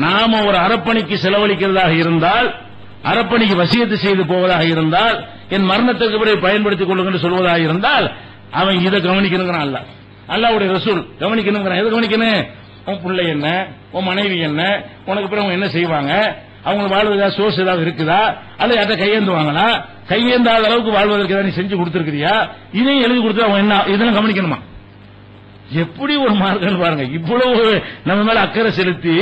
நாம ஒரு அறப்பணிக்கு செலவழிக்கிறதாக இருந்தால், அறப்பணிக்கு வசியத்து செய்து போவதாக இருந்தால், என் மரணத்துக்கு பிறகு பயன்படுத்திக் கொள்ளுங்க சொல்வதாக இருந்தால் அவன் இதை கவனிக்கணுங்கிறான். அல்லாஹ்வுடைய ரசூல் கவனிக்கணுங்கிறான். எதை கவனிக்கணும், உன் பிள்ளை என்ன, உன் மனைவி என்ன, உனக்கு பிறகு அவங்க என்ன செய்வாங்க, அவங்களுக்கு வாழ்வதா சோர்ஸ் ஏதாவது இருக்குதா, அல்ல யார்ட்ட கையேந்துவாங்களா, கையேந்தாத அளவுக்கு வாழ்வதற்கு ஏதாவது நீ செஞ்சு கொடுத்திருக்கிறியா, இதையும் எழுதி கொடுத்து அவன் என்ன இதெல்லாம் கவனிக்கணுமா? எப்படி ஒரு மார்க்கம் பாருங்க. இவ்வளவு நம்ம மேல அக்கறை செலுத்தி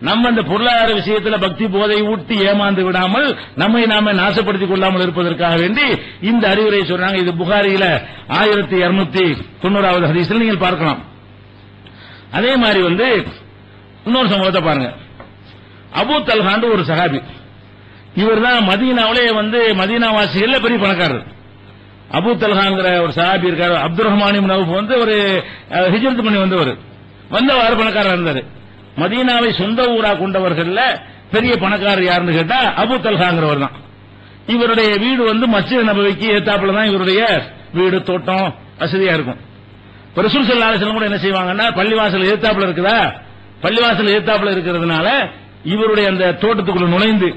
நம்ம அந்த பொருளாதார விஷயத்தில் பக்தி போதை ஊட்டி ஏமாந்து விடாமல் நம்மை நாம நாசப்படுத்திக் கொள்ளாமல் இருப்பதற்காக வேண்டி இந்த அறிவுரை சொல்றாங்க. இது புகாரியில 1290வது ஹதீஸில் நீங்கள் பார்க்கலாம். அதே மாதிரி இன்னொரு சம்பவத்தை பாருங்க. அபூ தல்ஹாண்டு ஒரு சஹாபி, இவர் தான் மதீனாவிலே மதீனாவாசிகள் பெரிய பணக்காரர். அபூ தல்ஹாங்கிற ஒரு சஹாபி இருக்காரு, அப்துல் ரஹ்மான் இப்னு அவ்ஃப் ஒரு ஹிஜ்ரத் பண்ணி வந்தவர் பணக்காரர் இருந்தாரு. மதீனாவை சொந்த ஊரா கொண்டவர்கள் பெரிய பணக்காரர் யாருன்னு கேட்டா அபூ தல்ஹாங்கிறவர் தான். இவருடைய வீடு மஸ்ஜித் நபவிக்கு ஏத்தாப்புல தான் இவருடைய வீடு, தோட்டம் வசதியா இருக்கும். ரசூல் ஸல்லல்லாஹு அலைஹி வஸல்லம் கூட என்ன செய்வாங்கன்னா, பள்ளிவாசல் ஏத்தாப்புல இருக்குதா, பள்ளிவாசல் ஏத்தாப்புல இருக்கிறதுனால இவருடைய அந்த தோட்டத்துக்குள்ள நுழைந்து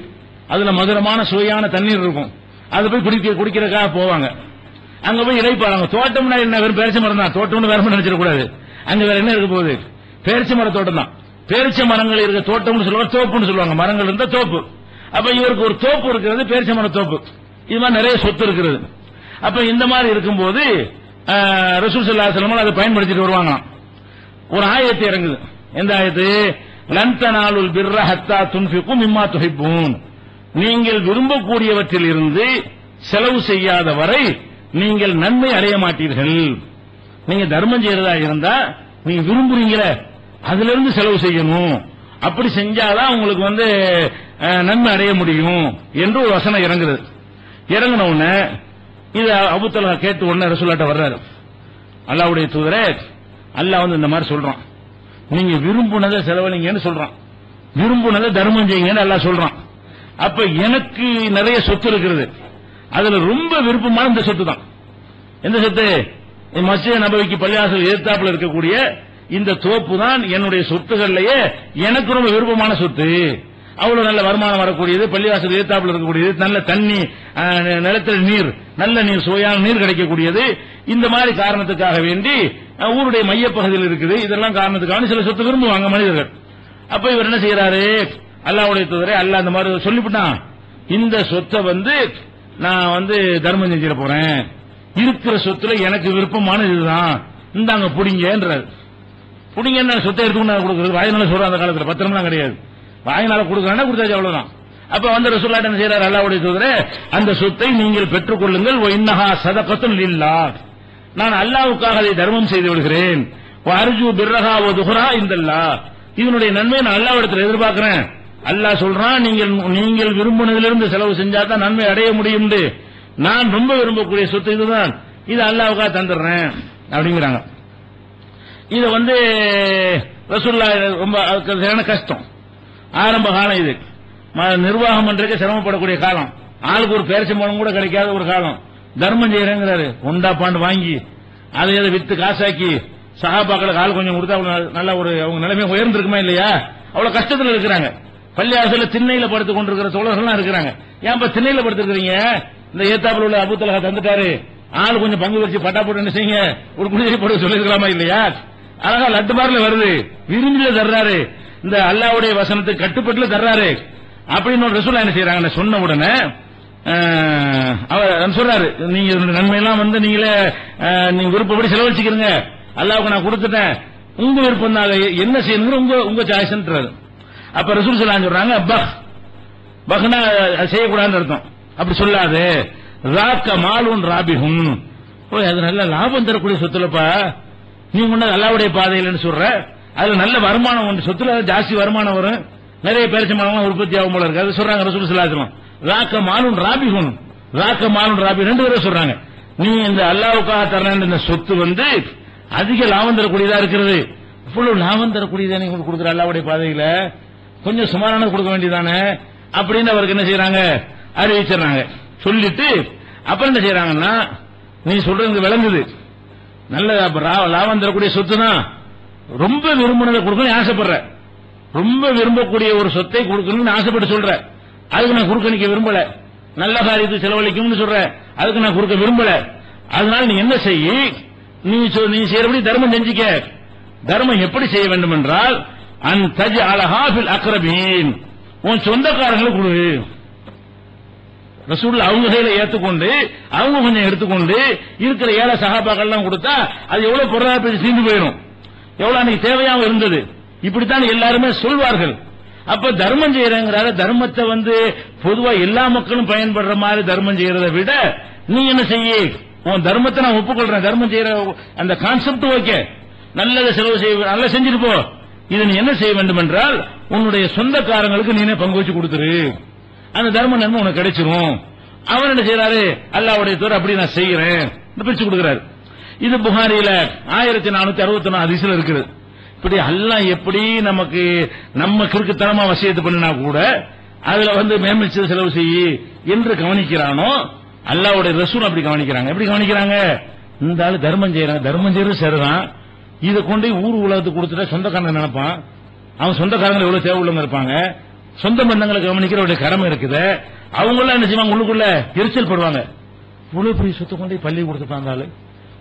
அதுல மதுரமான சுவையான தண்ணீர் இருக்கும், அதை போய் குடிக்கிறதுக்காக போவாங்க. அங்க போய் இடைப்பாங்க. தோட்டம்னா என்ன, வெறும் பேரிச்ச மரம் தான், தோட்டம்னு வேற நினைச்சிடக்கூடாது. அங்க வேற என்ன இருக்க போகுது, பேரிச்ச மர தோட்டம் தான். பேரிச்ச மரங்கள் இருக்க தோட்டம்னு சொல்லுவாங்க, தோப்புன்னு சொல்லுவாங்க. மரங்கள் இருந்தா தோப்பு. அப்ப இவருக்கு ஒரு தோப்பு இருக்கிறது, பேரிச்ச மர தோப்பு. இது மாதிரி நிறைய சொத்து இருக்கிறது. அப்ப இந்த மாதிரி இருக்கும்போது ரசூல் ஸல்லல்லாஹு அலைஹி வஸல்லம் அதை பயன்படுத்திட்டு வருவாங்க. ஒரு ஆயத்து இறங்குது. எந்த ஆயத்து, லன் தனாலுல் பிர்ர ஹத்தா துன்ஃபிகு மிம்மா துஹிப்பூன், நீங்கள் விரும்பக்கூடியவற்றில் இருந்து செலவு செய்யாத வரை நீங்கள் நன்மை அடைய மாட்டீர்கள். நீங்க தர்மம் செய்யறதா இருந்தா நீங்க விரும்புறீங்களே அதுல இருந்து செலவு செய்யணும், அப்படி செஞ்சாதான் உங்களுக்கு நன்மை அடைய முடியும் என்று ஒரு வசனம் இறங்குது. இறங்கின உடனே இது அபூ தல்ஹா கேட்டு உடனே ரசூலுல்லாஹ்ட்ட வர்றாரு. அல்லாஹ்வுடைய தூதரே, அல்லாஹ் இந்த மாதிரி சொல்றான், நீங்க விரும்புனதை செலவழிங்கன்னு சொல்றான், விரும்புனதை தர்மம் செய்யுங்கன்னு அல்லாஹ் சொல்றான். அப்ப எனக்கு நிறைய சொத்து இருக்கிறது, அதுல ரொம்ப விருப்பமான இந்த சொத்து தான். எந்த சொத்து, மஸ்ஜித் நபவிக்கு பள்ளிவாசல் எதிர்த்தாப்புல இருக்கக்கூடிய இந்த தோப்பு தான் என்னுடைய சொத்துகள்லயே எனக்கு ரொம்ப விருப்பமான சொத்து. அவ்வளவு நல்ல வருமானம் வரக்கூடியது, பள்ளிவாசல் எதிர்த்தாப்புல இருக்கக்கூடியது, நல்ல தண்ணி, நிலத்தில் நீர், நல்ல நீர், சுவையான நீர் கிடைக்கக்கூடியது. இந்த மாதிரி காரணத்துக்காக வேண்டி ஊருடைய மையப்பகுதியில் இருக்குது. இதெல்லாம் காரணத்துக்காக சில சொத்து விரும்புவாங்க மனிதர்கள். அப்ப இவர் என்ன செய்யறாரு, அல்லாஹ்வுடைய தூதரே, அல்லாஹ் அந்த மாதிரி சொல்லிவிட்டான், இந்த சொத்தை நான் தர்மம் செஞ்சிட போறேன், இருக்கிற சொத்துல எனக்கு விருப்பமான இதுதான், இந்தாங்க புடிங்கன்றாரு. புடிங்க சொத்தை எடுத்துக்கொண்டு கொடுக்குறது வாயினால சொல்ற அந்த காலத்துல பத்திரம்லாம் கிடையாது, வாயினால கொடுக்கறா கொடுத்தாச்சு அவ்வளவுதான். அப்ப ரசூலுல்லாஹ் என்ன செய்யறாரு, அல்லாஹ்வுடைய தூதரே, அந்த சொத்தை நீங்கள் பெற்றுக் கொள்ளுங்கள், இன்னஹா ஸதகத்துன் லில்லாஹ், நான் அல்லாஹ்வுக்காக அதை தர்மம் செய்து விடுகிறேன், அர்ஜு பிர்ரஹா வ துஹரா இந்தல்லாஹ், இதனுடைய நன்மையை நான் அல்லாஹ்விடத்தில் எதிர்பார்க்கிறேன். அல்லாஹ் சொல்றான், நீங்கள் விரும்பினதிலிருந்து செலவு செஞ்சா தான் நன்மை அடைய முடியும், நான் ரொம்ப விரும்பக்கூடிய சொத்து இதுதான், இது அல்லாஹ்வுக்காக தந்துடுறேன் அப்படிங்கிறாங்க. இது ரசூலுல்லாஹ் ரொம்ப கஷ்டம், ஆரம்ப காலம், இது நிர்வாகம் பண்றதுக்கு சிரமப்படக்கூடிய காலம், ஆளுக்கு ஒரு பேரிச்சம்பழம் கூட கிடைக்காத ஒரு காலம். தர்மம் செய்யறேங்கிறாரு, ஒண்டா பாண்டு வாங்கி அதை வித்து காசாக்கி சஹாபாக்களுக்கு ஆள் கொஞ்சம் கொடுத்தா நல்ல ஒரு அவங்க நிலைமை உயர்ந்திருக்குமா இல்லையா? அவ்வளவு கஷ்டத்துல இருக்கிறாங்க. பள்ளியாசல திண்ணையில படுத்துக் கொண்டிருக்கிற தோழர்கள்லாம் இருக்கிறாங்க. ஏன் திண்ணையில படுத்துக்கிறீங்க, இந்த ஏத்தாப்புல உள்ள அபூ தல்ஹா தந்துட்டாரு, ஆள் கொஞ்சம் பங்கு வச்சு பட்டா போட்டு என்ன செய்யுங்க, ஒரு குடிசை போட்டு சொல்லிருக்கலாமா இல்லையா? அழகா லட்டு பார்ல வருது, விரும்பில தர்றாரு, இந்த அல்லாஹ்வுடைய வசனத்துக்கு கட்டுப்பட்டுல தர்றாரு அப்படின்னு ரசூலுல்லாஹ் என்ன செய்யறாங்க, சொன்ன உடனே அவர் சொல்றாரு, நீங்க நன்மையெல்லாம் நீங்களே நீங்க விருப்பப்படி செலவழிச்சுக்கிறீங்க, அல்லாஹ்வுக்கு நான் கொடுத்துட்டேன், உங்க விருப்பம் தான், என்ன செய்யணுங்கிற உங்க சாய்ஸ்ன்றாரு. அப்ப ரசூல் ஸல்லல்லாஹு அலைஹி சொல்றாங்க, பஹ்னா செய்யக்கூடாதுன்னு அர்த்தம், அப்படி சொல்லாது, ராக்க மாலுன் ராபிஹும், அது நல்ல லாபம் தரக்கூடிய சொத்துலப்பா, நீ முன்ன அல்லாஹ்வுடைய பாதையில்னு சொல்ற, அதுல நல்ல வருமானம் உண்டு, சொத்துல ஜாஸ்தி வருமானம் வரும், நிறைய பேரிச்சம்பழம் உற்பத்தி ஆகும் போல இருக்கு, அது சொல்றாங்க ரசூல் ஸல்லல்லாஹு அலைஹி வஸல்லம். ராக்க மாலுன் ராபிஹும், ராக்க மாலுன் ராபி, ரெண்டு பேரும் சொல்றாங்க, நீ இந்த அல்லாஹ்வுக்காக தர இந்த சொத்து அதிக லாபம் தரக்கூடியதா இருக்கிறது, இவ்வளவு லாபம் தரக்கூடியதா நீங்க கொடுக்குற அல்லாஹ்வுடைய பாதையில கொஞ்சம் சுமாரானது கொடுக்க வேண்டியதானே அப்படின்னு அவருக்கு என்ன செய்யறாங்க, அறிவிச்சிடறாங்க. சொல்லிட்டு அப்புறம் என்ன செய்யறாங்கன்னா, நீ சொல்றது விளங்குது, நல்ல லாபம் தரக்கூடிய சொத்து தான், ரொம்ப விரும்பினதை கொடுக்கணும் ஆசைப்படுற, ரொம்ப விரும்பக்கூடிய ஒரு சொத்தை கொடுக்கணும்னு ஆசைப்பட்டு சொல்ற, அதுக்கு நான் குறுக்க நிக்க விரும்பல, நல்ல காரியத்துக்கு செலவழிக்கும்னு சொல்ற, அதுக்கு நான் குறுக்க விரும்பல, அதனால நீ என்ன செய்ய, நீ செய்யறபடி தர்மம் செஞ்சுக்க. தர்மம் எப்படி செய்ய வேண்டும் என்றால், அன் தஜ் அலஹாபில் அக்ரபீன், உன் சொந்தக்காரங்களுக்கு கொடு. ரசூலுல்லாஹ் அவங்க கையில ஏத்துக்கொண்டு அவங்க கொஞ்சம் எடுத்துக்கொண்டு இருக்கிற ஏழை சஹாபாக்கள்லாம் கொடுத்தா அது எவ்வளவு பொருளாதார தீர்ந்து போயிடும், எவ்வளவு அன்னைக்கு தேவையாக இருந்தது, இப்படித்தான் எல்லாருமே சொல்வார்கள். அப்ப தர்மம் செய்யறங்கிறார தர்மத்தை பொதுவா எல்லா மக்களும் பயன்படுற மாதிரி தர்மம் செய்யறதை விட நீ என்ன செய்ய, உன் தர்மத்தை நான் ஒப்புக்கொள்றேன், தர்மம் செய்யற அந்த கான்செப்ட் ஓகே, நல்லதை செலவு செய்ய, நல்லா செஞ்சுட்டு போ, இது நீ என்ன செய்ய வேண்டும் என்றால் உன்னுடைய சொந்தக்காரங்களுக்கு நீனே பங்கு வச்சு கொடுத்துரு, அந்த தர்ம நன்மை உனக்கு கிடைச்சிரும். அவர் என்ன செய்யறாரு, அல்லாஹ்வுடைய தூதர் அப்படி நான் செய்யறேன் பிரிச்சு கொடுக்கிறாரு. இது புகாரில 1461 ஹதீஸ்ல இருக்குது. இப்படி அல்லாஹ் எப்படி நமக்கு நம்ம கிறுக்குத்தனமா வசியத்து பண்ணினா கூட அதுல மேம்படுத்தி செலவு செய்ய என்று கவனிக்கிறானோ, அல்லாஹ்வுடைய ரசூல் அப்படி கவனிக்கிறாங்க. எப்படி கவனிக்கிறாங்க, இந்த ஆளு தர்மம் செய்யறாங்க, தர்மம் செய்யறது சரிதான், இதை கொண்டு ஊர் உலகத்துக்கு கொடுத்துட்டா சொந்தக்காரன் நினைப்பான், அவன் சொந்தக்காரங்க எவ்வளவு தேவை உள்ளவங்க இருப்பாங்க, சொந்த பந்தங்களை கவனிக்கிறவருடைய கடமை இருக்குது, அவங்க என்ன செய்வாங்க, உள்ளுக்குள்ள எரிச்சல் படுவாங்க, இவ்வளவு பெரிய சொத்து கொண்டு பள்ளி கொடுத்துட்டாங்க, ஆளு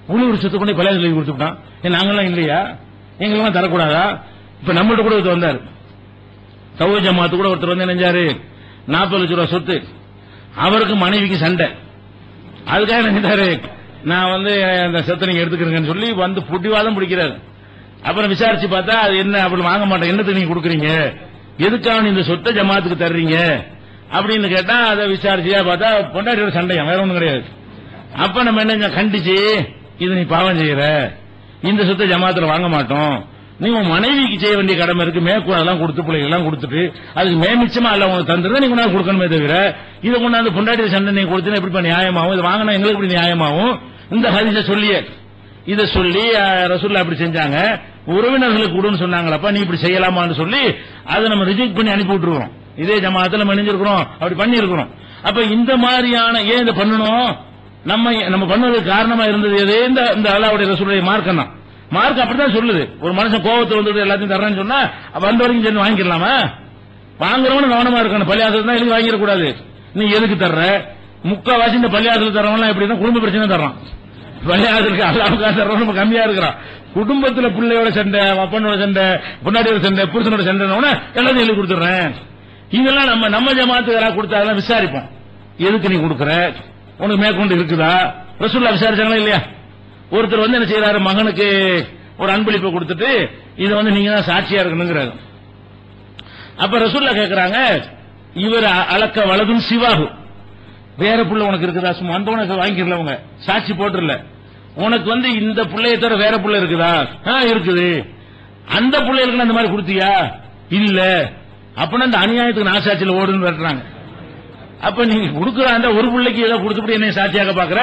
இவ்வளவு ஒரு சொத்து கொண்டு பள்ளியை சொல்லி கொடுத்துட்டான், நாங்கெல்லாம் இல்லையா, எங்களுக்கெல்லாம் தரக்கூடாதா? இப்ப நம்மள்ட்ட கூட ஒருத்தர் வந்தார், தௌஹீத் ஜமாத்து கூட ஒருத்தர் நினைஞ்சாரு, 40 லட்சம் ரூபாய் சொத்து, அவருக்கு மனைவிக்கு சண்டை, அதுக்காக நினைச்சாரு நான் அந்த சொத்தை நீங்க எடுத்துக்கிறீங்கன்னு சொல்லி புட்டிவாதம் பிடிக்கிறாரு. அப்புறம் விசாரிச்சு பார்த்தா அது என்ன, அப்படி வாங்க மாட்டேன், என்னத்துக்கு நீங்க கொடுக்குறீங்க, எதுக்காக இந்த சொத்தை ஜமாத்துக்கு தர்றீங்க அப்படின்னு கேட்டா, அதை விசாரிச்சியா பார்த்தா பொண்டாட்டியோட சண்டையா, வேற ஒண்ணும் கிடையாது. அப்ப நம்ம என்ன கண்டிச்சு, இது நீ பாவம் செய்யற, இந்த சொத்தை ஜமாத்துல வாங்க மாட்டோம், நீ உன் மனைவிக்கு செய்ய வேண்டிய கடமை இருக்கு, மேற்கூட எல்லாம் கொடுத்து பிள்ளைகள் எல்லாம் கொடுத்துட்டு அதுக்கு மேமிச்சமா அல்ல உனக்கு தந்துருந்தா நீ கொண்டாந்து கொடுக்கணுமே தவிர இதை கொண்டாந்து பொண்டாட்டி சண்டை நீ கொடுத்தா எப்படி நியாயமாகும், இது வாங்கினா எங்களுக்கு எப்படி நியாயமாகும், இந்த ஹதீஸை சொல்லியே இதை சொல்லி ரசூலுல்லாஹ் அப்படி செஞ்சாங்க, உறவினர்களுக்கு கொடுன்னு சொன்னாங்களப்பா, நீ இப்படி செய்யலாமான்னு சொல்லி அதை நம்ம ரிஜெக்ட் பண்ணி அனுப்பி விட்டுருவோம். இதே ஜமாத்துல நம்ம நினைஞ்சிருக்கிறோம், அப்படி பண்ணி இருக்கிறோம். அப்ப இந்த மாதிரியான ஏன் இதை பண்ணணும், நம்ம பண்ணதுக்கு காரணமா இருந்தது எது? இந்த அல்லாஹ்வுடைய ரசூலுடைய மார்க்கம் தான். மார்க் அப்படிதான் சொல்லுது. ஒரு மனுஷன் கோபத்தில் வந்துட்டு எல்லாத்தையும் தர்றேன்னு சொன்னா வந்த வரைக்கும் சேர்ந்து வாங்கிக்கலாமா? வாங்குறவனு கவனமா இருக்கணும். பள்ளியாசல் தான் எழுதி வாங்கிடக்கூடாது. நீ எதுக்கு தர்ற? முக்காவாசி இந்த பள்ளியாசல் தரவன்லாம் எப்படின்னா குடும்ப பிரச்சனை தர்றான். பள்ளியாசலுக்கு அல்லாவுக்காக தர்றவன் நம்ம கம்மியா இருக்கிறான். குடும்பத்துல பிள்ளையோட சண்டை, அப்பனோட சண்டை, பொன்னாடியோட சண்டை, புருஷனோட சண்டை எல்லாத்தையும் எழுதி கொடுத்துறேன். இதெல்லாம் நம்ம ஜமாத்துக்கு யாராவது கொடுத்தா அதெல்லாம் விசாரிப்போம். எதுக்கு நீ கொடுக்குற? உனக்கு மேற்கொண்டு இருக்குதா? ரசூலுல்லாஹ் விசாரிச்சாங்களா இல்லையா? ஒருத்தர் வந்து என்ன செய்யறாரு, மகனுக்கு ஒரு அன்பளிப்பை கொடுத்துட்டு இதை நீங்க தான் சாட்சியா இருக்கணுங்கிறாரு. அப்ப ரசூலுல்லாஹ் கேட்கறாங்க, இவர் அளக்க வலதும் சிவாகு, வேற புள்ள உனக்கு இருக்குதா? சும்மா அந்த உனக்கு வாங்கிக்கல, அவங்க சாட்சி போட்டுல. உனக்கு இந்த புள்ளைய தவிர வேற புள்ள இருக்குதா? இருக்குது. அந்த புள்ளைகளுக்கு அந்த மாதிரி கொடுத்தியா? இல்ல. அப்படின்னா அந்த அநியாயத்துக்கு நான் சாட்சியில் ஓடுன்னு வெட்டுறாங்க. அப்ப நீங்க கொடுக்குற அந்த ஒரு பிள்ளைக்கு ஏதோ கொடுத்துட்டு என்ன சாட்சியாக பாக்குற?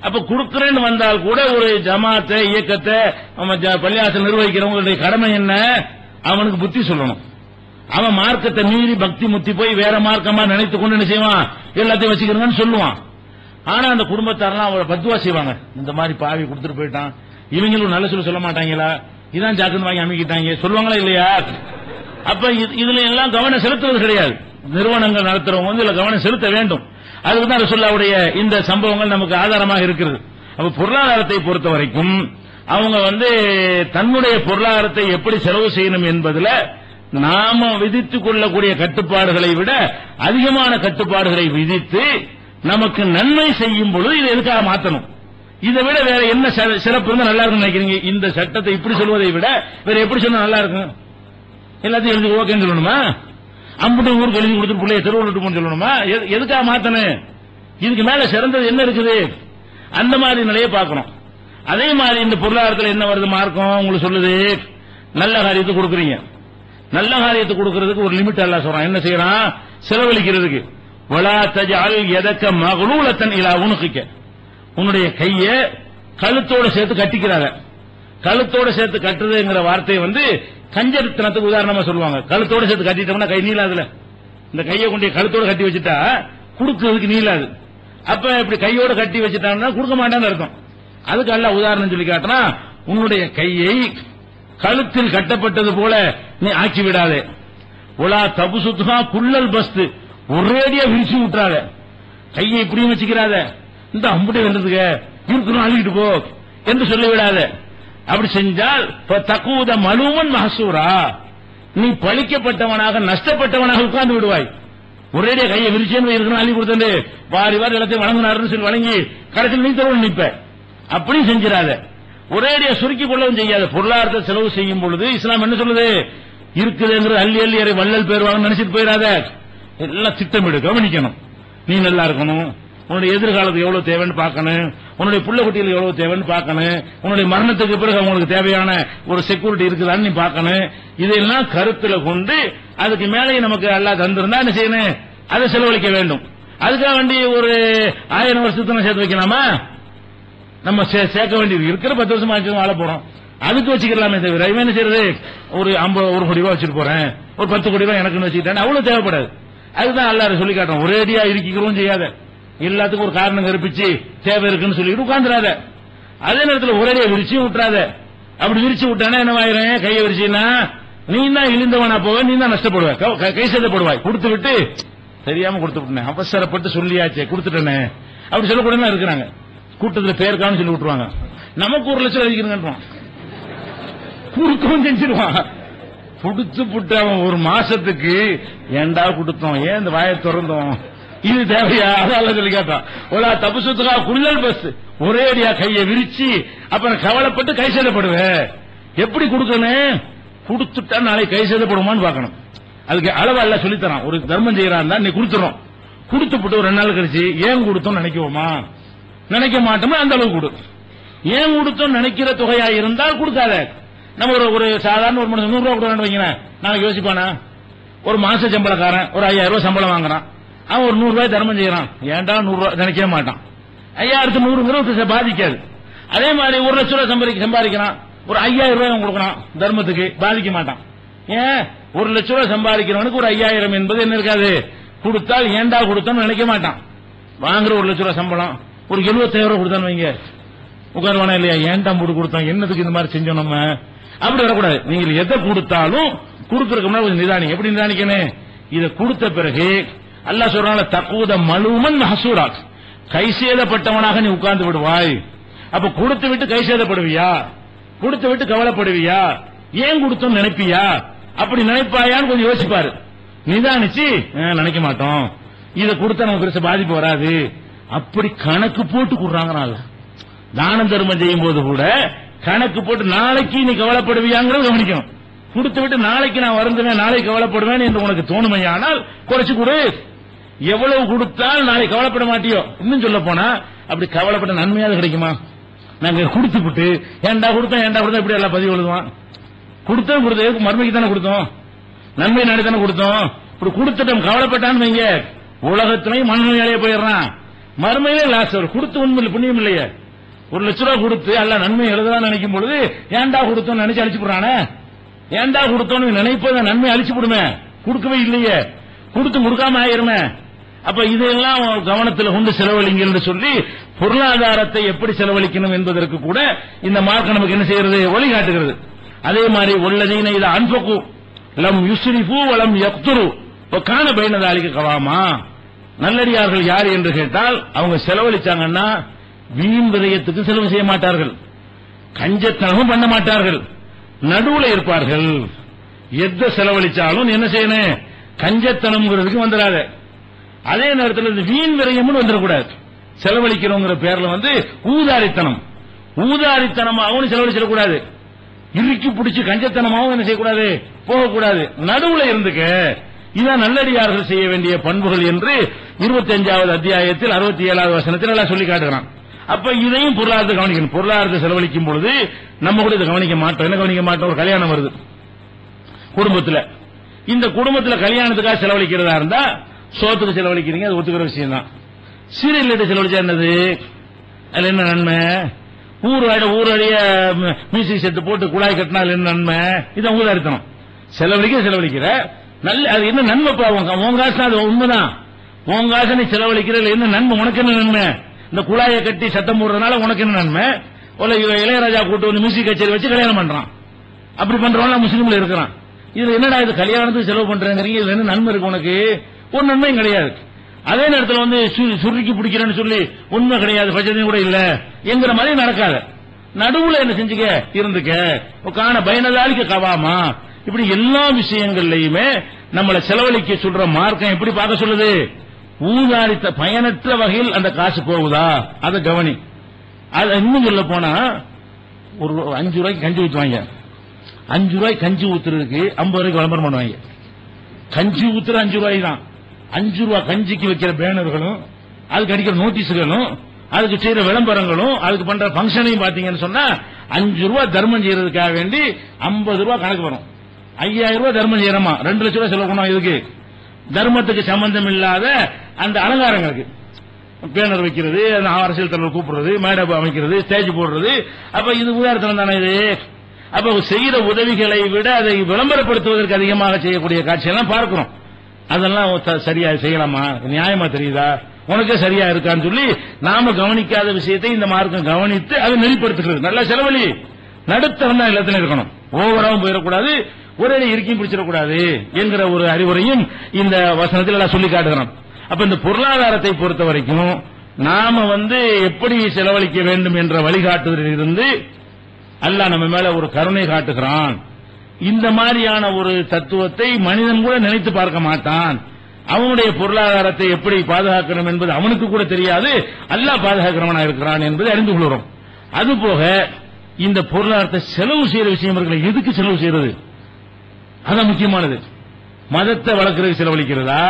அப்ப கொடுக்கிறேன்னு வந்தால் கூட ஒரு ஜமாத்தை, இயக்கத்தை, பள்ளியாசல் நிர்வகிக்கிறவங்களுடைய கடமை என்ன? அவனுக்கு புத்தி சொல்லணும். அவன் மார்க்கத்தை மீறி பக்தி முத்தி போய் வேற மார்க்கமா நினைத்து கொண்டு என்ன செய்வான்? எல்லாத்தையும் வச்சுக்கிறேன்னு சொல்லுவான். ஆனா அந்த குடும்பத்தாரெல்லாம் அவரை பத்துவா செய்வாங்க. இந்த மாதிரி பாவி கொடுத்துட்டு போயிட்டான், இவங்களும் நல்ல சொல்ல மாட்டாங்களா? இதான் ஜாக்குன்னு வாங்கி அமைக்கிட்டாங்க சொல்லுவாங்களா இல்லையா? அப்ப இதுல எல்லாம் கவனம் செலுத்துவது கிடையாது. நிறுவனங்கள் நடத்துறவங்க இதுல கவனம் செலுத்த வேண்டும். அதுக்குதான் ரசூலுல்லாஹ்வுடைய இந்த சம்பவங்கள் நமக்கு ஆதாரமாக இருக்கிறது. அப்ப பொருளாதாரத்தை பொறுத்த வரைக்கும் அவங்க தன்னுடைய பொருளாதாரத்தை எப்படி செலவு செய்யணும் என்பதுல நாம விதித்துக் கொள்ளக்கூடிய கட்டுப்பாடுகளை விட அதிகமான கட்டுப்பாடுகளை விதித்து நமக்கு நன்மை செய்யும் பொழுது இதை எதுக்காக மாற்றணும்? இதை விட வேற என்ன சிறப்பு இருந்தா நல்லா இருக்கும் நினைக்கிறீங்க? இந்த சட்டத்தை இப்படி சொல்வதை விட வேற எப்படி சொன்னா நல்லா இருக்கும்? எல்லாத்தையும் எழுதி ஓகேன்னு சொல்லணுமா? அம்புட்டு ஊருக்கு எழுதி கொடுத்துட்டு பிள்ளைய தெருவில் சொல்லணுமா? எதுக்காக மாத்தணும்? இதுக்கு மேல சிறந்தது என்ன இருக்குது? அந்த மாதிரி நிலையை பார்க்கணும். அதே மாதிரி இந்த பொருளாதாரத்தில் என்ன வருது? மார்க்கம் உங்களுக்கு சொல்லுது, நல்ல காரியத்தை கொடுக்குறீங்க. நல்ல காரியத்தை கொடுக்கறதுக்கு ஒரு லிமிட் அல்லாஹ் சொல்றான். என்ன செய்யறான்? செலவழிக்கிறதுக்கு. வலா தஜஅல் யதக மக்லூலத்தன் இலா உனுகிக, உன்னுடைய கையை கழுத்தோட சேர்த்து கட்டிக்கிறாங்க. கழுத்தோட சேர்த்து கட்டுறதுங்கிற வார்த்தை கஞ்சத்தனத்துக்கு உதாரணமா சொல்லுவாங்க. கழுத்தோட சேர்த்து கட்டிட்டோம்னா கை நீளாதுல. இந்த கையை கொண்டு கழுத்தோட கட்டி வச்சுட்டா கொடுக்கிறதுக்கு நீளாது. அப்ப இப்படி கையோட கட்டி வச்சுட்டாங்கன்னா கொடுக்க மாட்டான்னு அர்த்தம். அதுக்கு அல்லாஹ் உதாரணம் சொல்லி காட்டினா, உன்னுடைய கையை கழுத்தில் கட்டப்பட்டது போல நீ ஆக்கி விடாதே. உலா தபுசுத்துகா குள்ளல் பஸ்து, ஒரேடியா விரிச்சு விட்டுறாத. கையை இப்படியும் வச்சுக்கிறாத, இந்த அம்புட்டை வென்றதுக்கு இருக்கணும் அழுகிட்டு போ என்று சொல்லிவிடாத. அப்படி செஞ்சால் தக்கூத மலுமன் மஹசூரா, நீ பழிக்கப்பட்டவனாக நஷ்டப்பட்டவனாக உட்கார்ந்து விடுவாய். ஒரேடியா கையை விரிச்சேன்னு இருக்கணும் அள்ளி கொடுத்து வாரி வாரி எல்லாத்தையும் வழங்கினாருன்னு சொல்லி வழங்கி கடைசியில் நீ தருவன் நிற்ப. அப்படி செஞ்சிடாத. ஒரேடியா சுருக்கிக் கொள்ளவும் செய்யாத. பொருளாதாரத்தை செலவு செய்யும் பொழுது இஸ்லாம் என்ன சொல்லுது? இருக்குதுங்கிறது அள்ளி அள்ளி அறை வள்ளல் பேருவாங்க நினைச்சிட்டு போயிடாத. எல்லாம் திட்டமிடு, கவனிக்கணும். நீ நல்லா இருக்கணும், உன்னுடைய எதிர்காலத்துக்கு எவ்வளவு தேவைன்னு பார்க்கணும், உன்னுடைய புள்ள குட்டிகளுக்கு எவ்வளவு தேவைன்னு பார்க்கணும், உன்னுடைய மரணத்துக்கு பிறகு அவங்களுக்கு தேவையான ஒரு செக்யூரிட்டி இருக்குதான்னு நீ பார்க்கணும். இதெல்லாம் கருத்துல கொண்டு அதுக்கு மேலே நமக்கு அல்லாஹ் தந்திருந்தா என்ன செய்யணும்? அதை செலவழிக்க வேண்டும். அதுக்காக வேண்டி ஒரு 1000 வருஷத்துக்கு சேர்த்து வைக்கலாமா? நம்ம சேர்க்க வேண்டியது இருக்கிற 10 வருஷமா வாழ போறோம், அதுக்கு வச்சுக்கலாமே தவிர இவன் என்ன செய்யறது? ஒரு 1 கோடி ரூபாய் வச்சுட்டு போறேன், ஒரு 10 கோடி ரூபாய் எனக்குன்னு வச்சுக்கிட்டேன், அவ்வளவு தேவைப்படாது. அதுதான் அல்லாஹ் சொல்லி காட்டுறோம். ஒரேடியா இருக்கிறோம் செய்யாத, எல்லாத்துக்கும் ஒரு காரணம் கற்பிச்சு தேவை இருக்குன்னு சொல்லிட்டு உட்கார்ந்துடாத. அதே நேரத்தில் ஒரேடியா விரிச்சு விட்டுறாத. அப்படி விரிச்சு விட்டானா என்னவாயிரும்? கையை விரிச்சின்னா நீ தான் இழிந்தவனா போவ, நீ தான் நஷ்டப்படுவ, கை சேதப்படுவாய். கொடுத்து விட்டு தெரியாம கொடுத்து விட்டேன், அவசரப்பட்டு சொல்லியாச்சே கொடுத்துட்டேனே அப்படி சொல்லக்கூடாது இருக்கிறாங்க. கூட்டத்தில் பேருக்கான்னு சொல்லி விட்டுருவாங்க. நமக்கு 1 லட்சம் அடிக்கணும்ன்றான், குறுக்கவும் செஞ்சிருவான். கொடுத்து புட்டு அவன் ஒரு மாசத்துக்கு ஏண்டா கொடுத்தோம், ஏன் இந்த வாயை திறந்தோம், இது தேவையா? அதான் சொல்லி கேட்டான். ஒரு தபசுத்துக்கா குள்ளல் பஸ், ஒரேடியா கையை விரிச்சு அப்புறம் கவலைப்பட்டு கை சேதப்படுவேன். எப்படி கொடுக்கணும்? கொடுத்துட்டா நாளைக்கு கை சேதப்படுமான்னு பார்க்கணும். அதுக்கு அளவு அல்ல சொல்லித்தரான். ஒரு தர்மம் செய்யறான் நீ கொடுத்துறோம், கொடுத்துப்பட்டு ஒரு 2 நாள் கழிச்சு ஏன் கொடுத்தோம் நினைக்குவோமா? நினைக்க மாட்டோமா? அந்த அளவு கொடு. ஏன் கொடுத்தோம் நினைக்கிற தொகையா இருந்தால் கொடுக்காத. நம்ம ஒரு சாதாரண ஒரு மனுஷன் 100 ரூபாய் கொடுக்கணும் வைக்கிறேன், நான் யோசிப்பானா? ஒரு மாச சம்பளக்காரன் ஒரு 5000 ரூபாய் சம்பளம் வாங்குறான், அவன் ஒரு 100 ரூபாய் தர்மம் செய்யறான், ஏன்டா 100 ரூபாய் நினைக்கவே மாட்டான். 5100 பாதிக்காது. அதே மாதிரி 1 லட்சம் ரூபாய் சம்பாதிக்கிறான், ஒரு 5000 ரூபாய் கொடுக்கறான் தர்மத்துக்கு, பாதிக்க மாட்டான். ஏன்? 1 லட்சம் ரூபாய் சம்பாதிக்கிறவனுக்கு ஒரு 5000 என்பது என்ன இருக்காது? கொடுத்தால் ஏண்டா கொடுத்தோம்னு நினைக்க மாட்டான். வாங்குற 1 லட்சம் ரூபாய் சம்பளம் ஒரு 75,000 கொடுத்தான்னு வைங்க, உட்காருவானா இல்லையா? ஏன்டா போட்டு கொடுத்தோம், என்னதுக்கு இந்த மாதிரி செஞ்சோம் நம்ம, அப்படி வரக்கூடாது. நீங்கள் எதை கொடுத்தாலும் கொடுக்கறதுக்கு முன்னாடி கொஞ்சம் நிதானிங்க. எப்படி நிதானிக்கணும்? இதை கொடுத்த பிறகு அல்லாஹ் சொல்றாங்க, தக்கூத மலுமன் மஹசூராக், கை சேதப்பட்டவனாக நீ உட்கார்ந்து விடுவாய். அப்ப கொடுத்து விட்டு கை சேதப்படுவியா? கொடுத்து விட்டு கவலைப்படுவியா? ஏன் கொடுத்தோம் நினைப்பியா? அப்படி நினைப்பாயான்னு கொஞ்சம் யோசிப்பாரு. நிதானிச்சு நினைக்க மாட்டோம், இதை கொடுத்தா நமக்கு பெருசா பாதிப்பு வராது, அப்படி கணக்கு போட்டு கொடுறாங்க. தானம் தர்மம் செய்யும் போது கூட கணக்கு போட்டு நாளைக்கு நீ கவலைப்படுவியாங்கிறத கவனிக்கணும். கொடுத்து விட்டு நாளைக்கு நான் வருந்துவேன், நாளைக்கு கவலைப்படுவேன் என்று உனக்கு தோணுமையானால் குறைச்சு கொடு. எவ்வளவு கொடுத்தால் நாளைக்கு கவலைப்பட மாட்டியோ. இன்னும் சொல்ல போனா அப்படி கவலைப்பட நன்மையாவது கிடைக்குமா? நாங்க கொடுத்து விட்டு ஏண்டா கொடுத்தோம் இப்படி எல்லாம் பதிவு எழுதுவான். கொடுத்தோம் மறுமைக்கு தானே கொடுத்தோம், நன்மை நாடி தானே கொடுத்தோம். இப்படி கொடுத்துட்டோம் கவலைப்பட்டான்னு வைங்க, உலகத்திலையும் மனநோயாளியே போயிடுறான், மறுமையிலே லாஸ் வரும். கொடுத்து உண்மையில் புண்ணியம் இல்லையே. 1 லட்ச ரூபாய் கொடுத்து அல்ல நன்மை எழுதலாம் நினைக்கும் பொழுது ஏண்டா கொடுத்தோம் நினைச்சு அழிச்சு போடுறானே. ஏண்டா கொடுத்தோன்னு நினைப்பத நன்மை அழிச்சு போடுமே, கொடுக்கவே இல்லையே, கொடுக்காம ஆயிருமே. அப்ப இதெல்லாம் கவனத்தில் கொண்டு செலவழிங்க என்று சொல்லி பொருளாதாரத்தை எப்படி செலவழிக்கணும் என்பதற்கு கூட இந்த மார்க்கம் நமக்கு என்ன செய்யறது, வழிகாட்டுகிறது. அதே மாதிரி உள்ளதீன இத அன்பகு லம் யுஸ்ரிஃபு வலம் யக்துரு கான பைனதாலிக கவாமா. நல்லடியார்கள் யார் என்று கேட்டால் அவங்க செலவழிச்சாங்கன்னா வீண் விரயத்துக்கு செலவு செய்ய மாட்டார்கள், கஞ்சத்தனமும் பண்ண மாட்டார்கள், நடுவுல இருப்பார்கள். எந்த செலவழிச்சாலும் என்ன செய்யணும், கஞ்சத்தனம்ங்கிறதுக்கு வந்துடாத. அதே நேரத்தில் வீண் விரயம்னு வந்துடக்கூடாது. செலவழிக்கிறோங்கிற பேர்ல ஊதாரித்தனமாகவும் செலவழிச்சிடக்கூடாது, இறுக்கி பிடிச்சு கஞ்சத்தனமாகவும் என்ன செய்யக்கூடாது, போகக்கூடாது. நடுவுல இருந்துக்க. இதுதான் நல்லடியார்கள் செய்ய வேண்டிய பண்புகள் என்று 25வது அத்தியாயத்தில் 67வது வசனத்தில் எல்லாம் சொல்லி காட்டுகிறான். அப்ப இதையும் பொருளாதாரத்தை கவனிக்கணும். பொருளாதாரத்தை செலவழிக்கும் பொழுது நம்ம கூட இதை கவனிக்க மாட்டோம். என்ன கவனிக்க மாட்டோம்? ஒரு கல்யாணம் வருது குடும்பத்துல, இந்த குடும்பத்துல கல்யாணத்துக்காக செலவழிக்கிறதா இருந்தா சோத்துக்கு செலவழிக்கிறீங்க, அது ஒத்துக்கிற விஷயம் தான். சீரியல் செலவழிச்சா என்னது, அதுல என்ன நன்மை? ஊரடிய மியூசிக் செட்டு போட்டு குழாய் கட்டினால் என்ன நன்மை? இதான் ஊதாரித்தனம். செலவழிக்கிற நல்ல, அது என்ன நன்மை பாவம்? உன் காசு அது உண்மைதான், உன் காசு நீ செலவழிக்கிற என்ன நன்மை? உனக்கு என்ன நன்மை? இந்த குழாயை கட்டி சட்டம் போடுறதுனால உனக்கு என்ன நன்மை? இளையராஜா கூட்டு வந்து மியூசிக் கச்சேரி வச்சு கல்யாணம் பண்றான், அப்படி பண்றவங்க முஸ்லீம்ல இருக்கிறான். இதுல என்னடா இது கல்யாணத்துக்கு செலவு பண்றேங்கிறீங்க, இதுல என்ன நன்மை இருக்கு உனக்கு? ஒரு நன்மையும் கிடையாது. அதே நேரத்தில் வந்து சுருக்கி பிடிக்கிறேன்னு சொல்லி உண்மை கிடையாது, பட்சத்தையும் கூட இல்ல என்கிற மாதிரி நடக்காத. நடுவுல என்ன செஞ்சுக்க, இருந்துக்க. காண பயனதாலிக்க கவாமா. இப்படி எல்லா விஷயங்கள்லயுமே நம்மளை செலவழிக்க சொல்ற மார்க்கம் எப்படி பார்க்க சொல்லுது? ஊதாரித்த பயனற்ற வகையில் அந்த காசு போகுதா அதை கவனி. அது இன்னும் சொல்ல போனா ஒரு 5 ரூபாய்க்கு கஞ்சி ஊத்துவாங்க, 5 ரூபாய்க்கு கஞ்சி ஊத்துறதுக்கு 50 ரூபாய்க்கு விளம்பரம் பண்ணுவாங்க. கஞ்சி ஊத்துற 5 ரூபாய் தான். 5 ரூபாய் கஞ்சிக்கு வைக்கிற பேனர்களும், அதுக்கு அடிக்கிற நோட்டீஸுகளும், அதுக்கு செய்யற விளம்பரங்களும், அதுக்கு பண்ற பங்கனையும் பாத்தீங்கன்னு சொன்னா 5 ரூபாய் தர்மம் செய்யறதுக்காக வேண்டி 50 ரூபாய் கணக்கு வரும். 5000 ரூபாய் தர்மம் செய்யறோமா, 2 லட்சம் ரூபாய் செலவு பண்ணுவோம். இதுக்கு தர்மத்துக்கு சம்பந்தம் இல்லாத அந்த அலங்காரங்களுக்கு பேனர் வைக்கிறது, அரசியல் தலைவர் கூப்பிடுறது, மேடை அமைக்கிறது, ஸ்டேஜ் போடுறது. அப்ப இது உதாரணம் தானே இது. அப்ப செய்யற உதவிகளை விட அதை விளம்பரப்படுத்துவதற்கு அதிகமாக செய்யக்கூடிய காட்சியெல்லாம் பார்க்கிறோம். அதெல்லாம் சரியா செய்யலாமா, நியாயமா தெரியுதா, உனக்கே சரியா இருக்கான்னு சொல்லி நாம கவனிக்காத விஷயத்தை இந்த மார்க்கம் கவனித்து அதை நெறிப்படுத்துகிறது. நல்ல செலவழி நடுத்தரம் தான் எல்லாத்திலும் இருக்கணும், ஓவராவும் போயிடக்கூடாது, ஒரே இருக்கையும் பிடிச்சிடக்கூடாது என்கிற ஒரு அறிவுரையும் இந்த வசனத்தில் எல்லாம் சொல்லி காட்டுகிறோம். அப்ப இந்த பொருளாதாரத்தை பொறுத்த வரைக்கும் நாம எப்படி செலவழிக்க வேண்டும் என்ற வழிகாட்டுதலில் இருந்து அல்லாஹ் நம்ம மேல ஒரு கருணை காட்டுகிறான். இந்த மாதிரியான ஒரு தத்துவத்தை மனிதன் கூட நினைத்து பார்க்க மாட்டான். அவனுடைய பொருளாதாரத்தை எப்படி பாதுகாக்கணும் என்பது அவனுக்கு கூட தெரியாது, அல்லாஹ் பாதுகாக்கிறவனா இருக்கிறான் என்பதை அறிந்து கொள்கிறோம். அதுபோக இந்த பொருளாதாரத்தை செலவு செய்யற விஷயம் இருக்கிற, எதுக்கு செலவு செய்யறது அதான் முக்கியமானது. மதத்தை வளர்க்கறதுக்கு செலவழிக்கிறதா,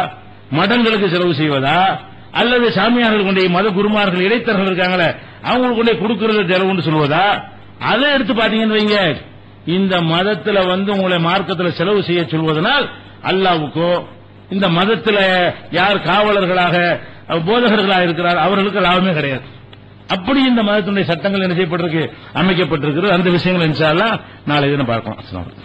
மடங்களுக்கு செலவு செய்வதா, அல்லது சாமியார்கள் கொண்டே மத குருமார்கள் இடைத்தரர்கள் இருக்காங்களே அவங்களுக்கு கொண்டே கொடுக்கிறது செலவுன்னு சொல்வதா? அதை எடுத்து பாத்தீங்கன்னு வைங்க, இந்த மதத்துல உங்களை மார்க்கத்தில் செலவு செய்ய சொல்வதனால் அல்லாவுக்கோ இந்த மதத்துல யார் காவலர்களாக போதகர்களாக இருக்கிறார் அவர்களுக்கு லாபமே கிடையாது. அப்படி இந்த மதத்தினுடைய சட்டங்கள் என்ன செய்யப்பட்டிருக்கு, அமைக்கப்பட்டிருக்கிறது. அந்த விஷயங்கள் இன்ஷா அல்லாஹ் நாளை தினம் பார்க்கலாம்.